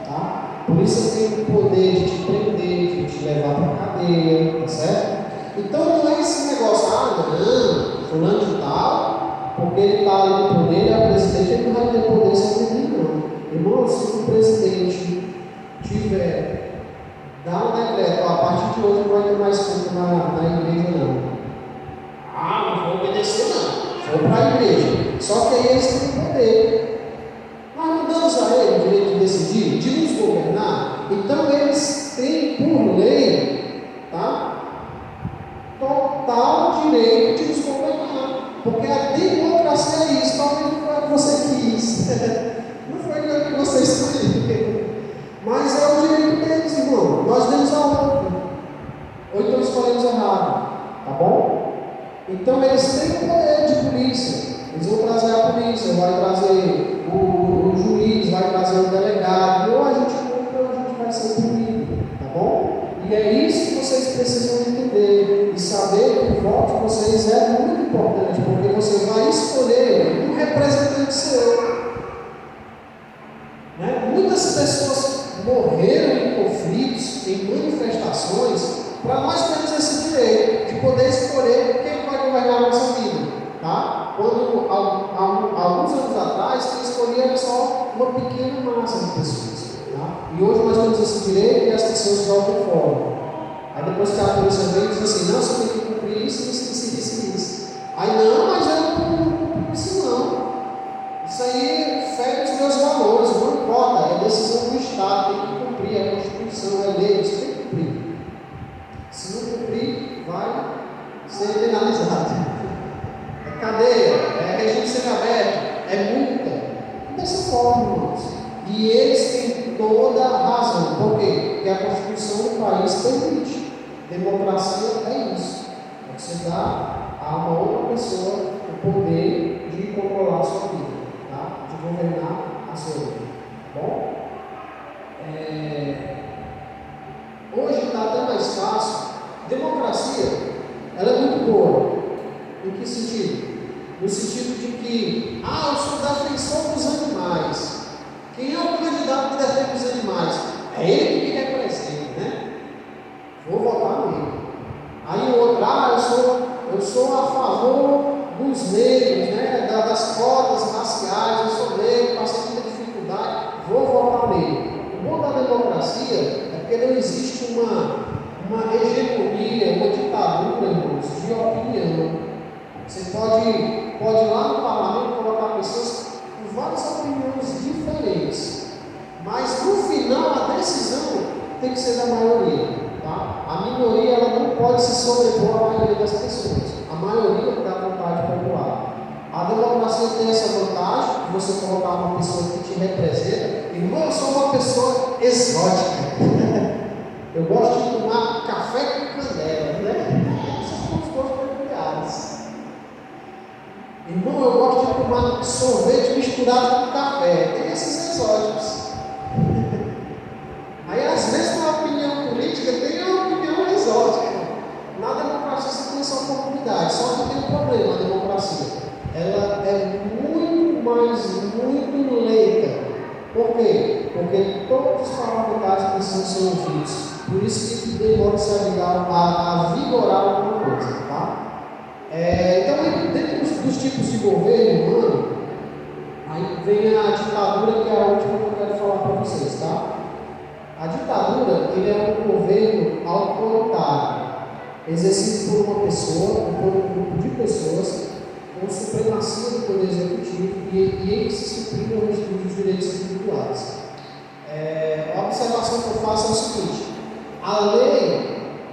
Tá? A polícia tem o poder de te prender, de te levar para a cadeia, tá certo? Então não é esse negócio, não, fulano de tal, porque ele está ali no poder, ele é o presidente, ele não vai ter poder sobre mim, não. Irmão, se o presidente tiver, dá um decreto, a partir de hoje não vai ter mais culto na igreja, não. Não vou obedecer, não. Vou para a igreja. Só que aí eles têm poder. Mas não damos a ele o direito de decidir, de nos governar. Então eles têm, por lei, tá? Total direito de nos governar. Porque a democracia é isso. Talvez não foi o que você quis. Não foi o que você escolheu. Mas é o direito deles, irmão. Nós demos a outra. Ou então escolhemos errado. Tá bom? Então eles têm o poder de polícia. Eles vão trazer a polícia, vai trazer o juiz, vai trazer o delegado. Ou a gente cumpre ou a gente vai ser punido. Tá bom? E é isso que vocês precisam entender. E saber que o voto de vocês é muito importante. Porque você vai escolher um representante seu. Né? Muitas pessoas morreram em conflitos, em manifestações, para nós termos esse direito de poder escolher quem vai governar a nossa vida. Tá? Quando, alguns anos atrás, quem escolhia era só uma pequena massa de pessoas. Tá? E hoje nós temos esse direito e as pessoas jogam fora. Aí depois que a polícia vem e diz assim: não, você tem que cumprir isso. Aí não, mas eu não cumpro isso não. Isso aí fere os meus valores, não importa, é decisão do Estado, tem que cumprir, é a Constituição, é lei, você tem que cumprir. Se não cumprir, vai ser penalizado. É cadeia, é regime semiaberto, é multa. Dessa forma, irmãos. E eles têm toda a razão. Por quê? Porque a Constituição do país permite. Democracia é isso. É você dar a uma outra pessoa o poder de controlar a sua vida. De governar a sua vida. que, eu sou defensor dos animais. Quem é o candidato que defende os animais? É ele que representa, né? Vou votar nele. Aí o outro, eu sou a favor dos negros, né? Das cotas raciais, eu sou negro, passei muita dificuldade, vou votar nele. O bom da democracia é porque não existe uma hegemonia, uma ditadura, irmãos, de opinião. Você pode ir lá no parlamento colocar pessoas com várias opiniões diferentes, mas no final a decisão tem que ser da maioria. Tá? A minoria ela não pode se sobrepor à maioria das pessoas. A maioria dá vontade popular. A democracia tem essa vantagem de você colocar uma pessoa que te representa. Irmão, eu sou uma pessoa exótica. Eu gosto de tomar café com canela, né? Essas são os gostos peculiares. Irmão, eu gosto de tomar sorvete misturado com café. Tem esses exóticos. Aí, às vezes, na opinião política, tem uma opinião exótica. Na democracia, você tem essa oportunidade. Só que tem um problema na democracia. Ela é muito leiga. Por quê? Porque todos os parlamentares precisam ser ouvidos. Por isso que demora se a vigorar alguma coisa. Tá? Então, dentro dos tipos de governo humano, aí vem a ditadura, que é a última que eu quero falar para vocês. Tá? A ditadura ele é um governo autoritário, exercido por uma pessoa, ou por um grupo de pessoas, com supremacia do poder executivo e eles se suprimem os direitos individuais. A observação que eu faço é o seguinte: a lei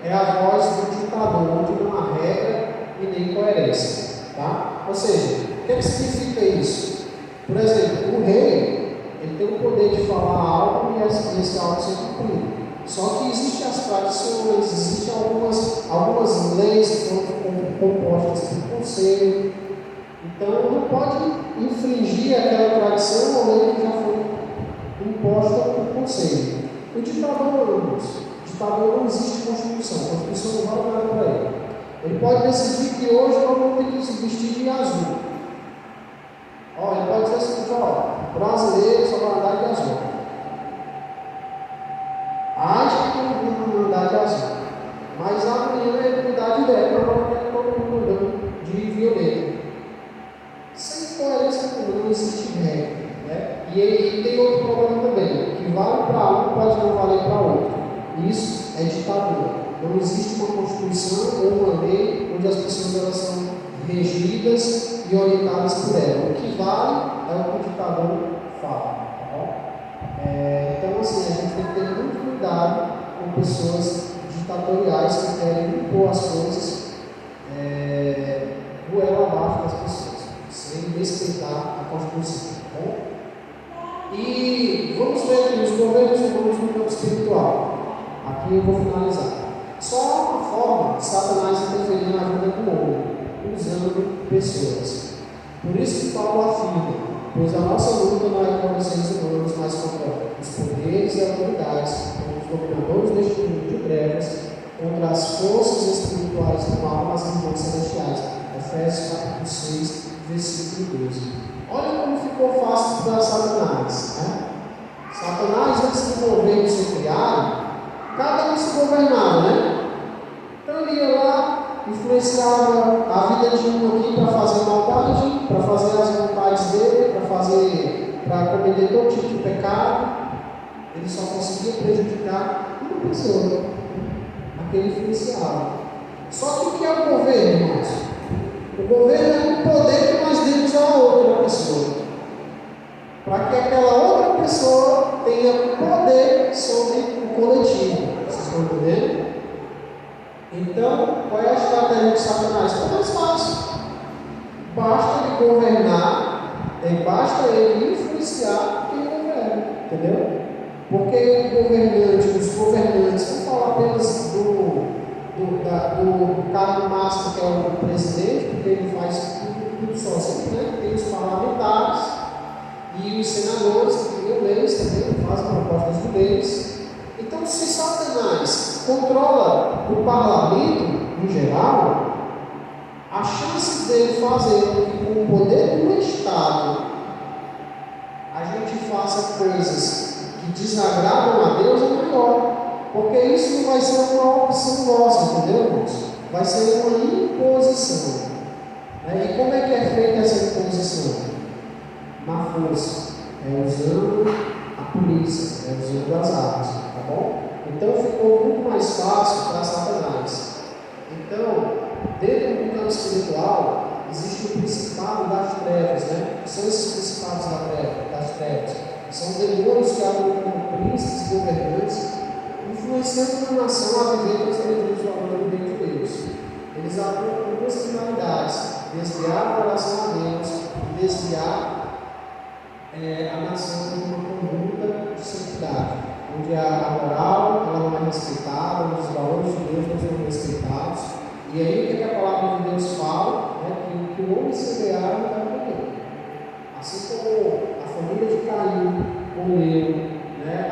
é a voz do ditador, onde não há regra e nem coerência. Tá? Ou seja, o que significa isso? Por exemplo, o rei ele tem o poder de falar algo e esse algo ser cumprido. Só que existem as tradições, existem algumas leis que foram compostas por conselho. Então não pode infringir aquela tradição ou lei que já foi imposta por conselho. O ditador não existe Constituição. A Constituição não vale nada para ele. Ele pode decidir que hoje nós vamos ter que se vestir de azul. Ele pode dizer assim: brasileiro só vai andar de azul. Acho que não andar de azul. Mas amanhã ele mudar de ideia, para todo mundo andando de violeta. Sem coerência não existe regra. Né? E tem outro problema também: que vale para um pode não valer para outro. Isso é ditadura. Não existe uma Constituição ou uma lei onde as pessoas elas são regidas e orientadas por ela. O que vale é o que o ditador fala. Tá bom? Então, assim, a gente tem que ter muito cuidado com pessoas ditatoriais que querem impor as coisas goela abaixo das pessoas, sem respeitar a Constituição. Tá bom? E vamos ver aqui os governos humanos no campo espiritual. Aqui eu vou finalizar. Só há uma forma de Satanás interferir na vida do homem, usando pessoas. Por isso que Paulo afirma: pois a nossa luta não é contra os seres humanos, mas contra os poderes e autoridades, contra os dominadores deste mundo de trevas, contra as forças espirituais do mal nas regiões celestiais. Efésios capítulo 6, versículo 12. Olha como ficou fácil para Satanás. Né? Satanás, antes do governo ser criado, cada um se governava, né? Então ele ia lá, influenciava a vida de um aqui para fazer maldade, para fazer as vontades dele, para cometer todo tipo de pecado. Ele só conseguia prejudicar uma pessoa, a quem influenciava. Só que o que é o governo, irmãos? O governo é um poder que nós demos a outra pessoa, para que aquela outra pessoa tenha poder sobre o coletivo. Vocês estão entendendo? Então, qual é a estratégia de Satanás? É mais fácil. Basta ele governar, basta ele influenciar quem governa. Entendeu? Porque os governantes, vamos falar apenas do cargo máximo, que é o presidente, porque ele faz tudo sozinho, né? Tem os parlamentares e os senadores que criam leis também, fazem propostas de leis. Então, se Satanás controla o parlamento em geral, a chance dele fazer com o poder do Estado a gente faça coisas que desagradam a Deus é maior, porque isso não vai ser uma opção nossa, entendeu, irmãos? Vai ser uma imposição. E como é que é feita essa imposição? Na força, usando a polícia, usando as armas, tá bom? Então ficou muito mais fácil para Satanás. Então, dentro do campo espiritual, existe o principado das trevas, né? São esses principados das trevas. São demônios que atuam como príncipes e governantes, influenciando a nação a viver com os elementos do amor do bem de Deus. Eles atuam com duas finalidades: desviar a oração a Deus e desviar a nação de uma conduta de santidade, onde a moral ela não é respeitada, onde os valores de Deus não são respeitados. E aí o que a palavra de Deus fala? Que o homem semear não vai colher. Assim como a família de Caim colheu,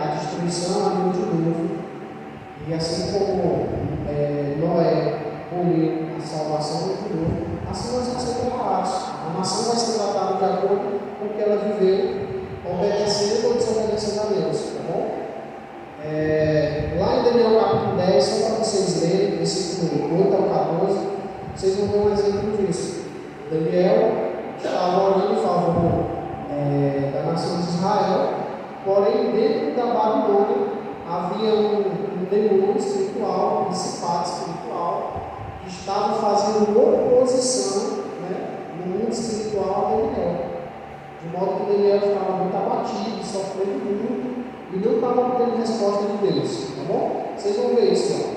a destruição a de novo, e assim como Noé colheu a salvação de novo, assim nós vamos ser preparados. A nação vai ser tratada de acordo com o que ela viveu, obedecendo ou desobedecendo a Deus, tá bom? Lá em Daniel capítulo 10, só para vocês lerem, versículo 8 ao 14, vocês vão ver um exemplo disso. Daniel estava orando em favor da nação de Israel, porém dentro da Babilônia havia um demônio espiritual, um principado espiritual, que estava fazendo oposição no mundo espiritual a Daniel. De modo que Daniel estava muito abatido, sofrendo muito, e não estava tendo resposta de Deus, tá bom? Vocês vão ver isso lá.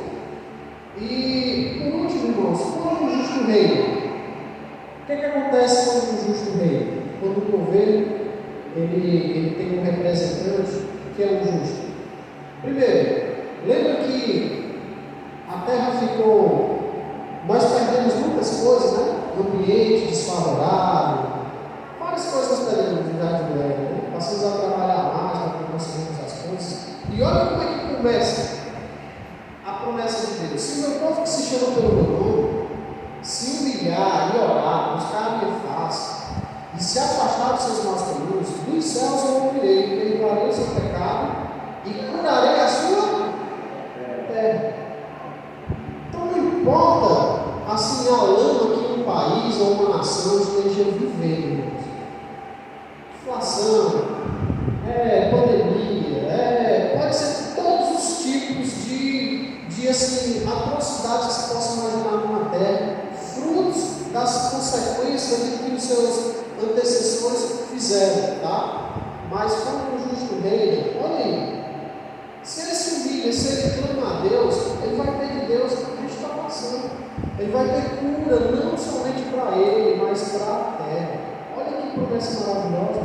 E, por último, irmãos, quando o justo reina, o que acontece quando o justo reina? Quando o governo ele tem um representante que é o justo. Primeiro, lembra que a terra ficou... Nós perdemos muitas coisas, né? Ambiente desfavorável, várias coisas nós perdemos de idade velha, passamos a trabalhar mais para que conseguimos as coisas. E olha como é que começa a promessa de Deus. Se o meu povo que se chama pelo meu nome se humilhar e orar, buscar a minha face e se afastar dos seus maus caminhos, dos céus eu ouvirei, perdoarei o seu pecado e curarei a sua terra. Então não importa assim a lama que um país ou uma nação esteja vivendo, irmãos. Inflação, pandemia, pode ser todos os tipos de assim, atrocidades que se possam imaginar numa terra, frutos das consequências de que os seus antecessores fizeram, tá? Mas quando o justo reina, olha aí, se ele se humilha, se ele clama a Deus, ele vai ter de Deus restauração, ele vai ter cura não somente para ele, mas para a terra. Olha que promessa maravilhosa.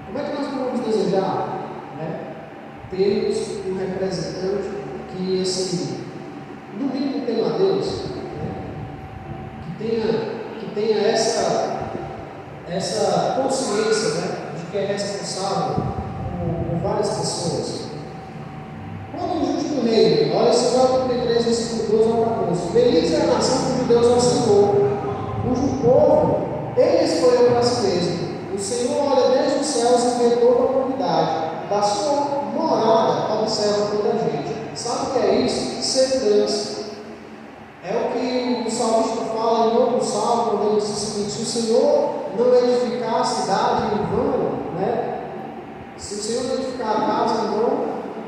Como é que nós podemos desejar termos um representante que, assim, no mínimo tema a Deus, que tenha essa consciência de que é responsável por várias pessoas? Quando o justo reina, olha Salmo 33, versículo 12 ao 14: feliz é a nação cujo Deus é o Senhor, cujo povo ele escolheu para si mesmo. O Senhor olha desde os céus e vê toda a humanidade. Da sua morada observa toda a gente. Sabe o que é isso? Segurança. É o que o salmista fala em outro salmo, quando ele diz o seguinte: se o Senhor não edificar a cidade em vão, se o Senhor não edificar a casa em vão,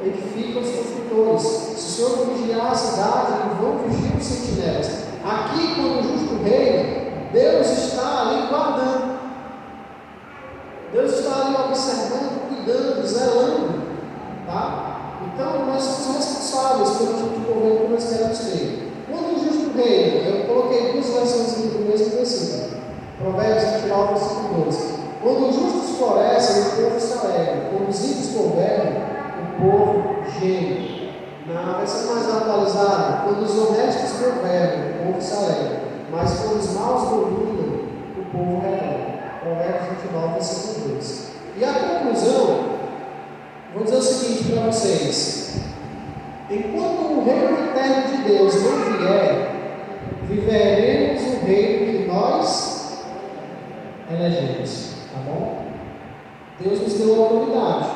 edifica os construtores. Se o Senhor não vigiar a cidade, em vão vigiam os sentinelas. Aqui, quando o justo reina, Deus está ali guardando. Deus está ali observando, cuidando, zelando, tá? Então nós somos responsáveis pelo tipo de governo que nós queremos ter. Quando o justo reina, eu coloquei duas versões do mesmo versículo, Provérbios 29, versículo 12. Quando os justos florescem, o povo se alegra. Quando os ímpios governam, o povo geme. Na versão mais atualizada, quando os honestos governam, o povo se alegra. Mas quando os maus dominam, o povo reclama. Provérbios 29, versículo 2. E a conclusão, vou dizer o seguinte para vocês: enquanto o reino eterno de Deus não vier, viveremos o reino que nós elegemos, tá bom? Deus nos deu a autoridade.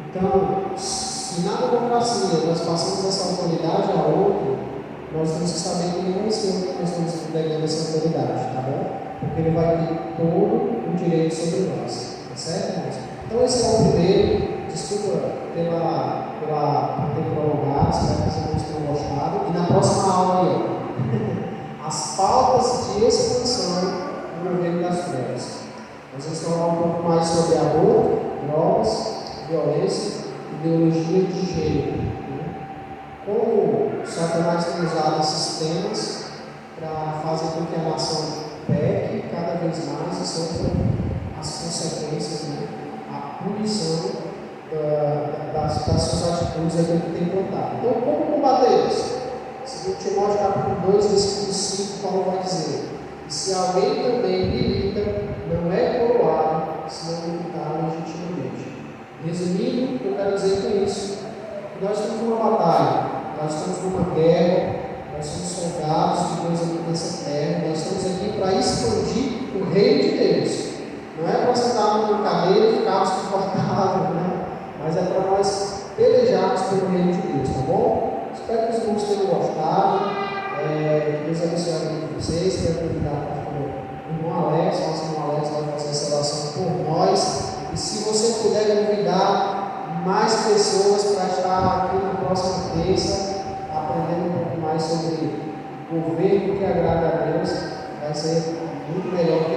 Então, se na democracia nós passamos essa autoridade a outro, nós temos que saber que não é o Senhor que nós estamos delegando essa autoridade, tá bom? Porque Ele vai ter todo o direito sobre nós, tá certo, irmãos? Então, esse é o primeiro. Desculpa por ter prolongado, espero que vocês tenham gostado. E na próxima aula aí, as pautas de expansão do governo das trevas. Nós vamos falar um pouco mais sobre aborto, drogas, violência, ideologia de gênero. Né? Como Satanás tem usado esses temas para fazer com que a nação peque cada vez mais e sofra as consequências, né? A punição das suas atitudes aquilo que tem plantado. Então, como combater isso? Segundo Timóteo capítulo 2, versículo 5, Paulo vai dizer: se alguém também milita, não é coroado, se não militar legitimamente. Resumindo, o que eu quero dizer com isso? Nós estamos numa batalha, nós estamos numa guerra, nós somos soldados de Deus aqui nessa terra, nós estamos aqui para expandir o reino de Deus. Não é para sentarmos numa cadeira e ficarmos confortáveis, né? Mas é para nós pelejarmos pelo reino de Deus, tá bom? Espero que os irmãos tenham gostado. Que Deus abençoe a vida de vocês. Quero convidar o irmão Alex, nosso irmão Alex, vai fazer essa oração por nós. E se você puder convidar mais pessoas para estar aqui na próxima terça, aprendendo um pouco mais sobre o governo que agrada a Deus, vai ser muito melhor que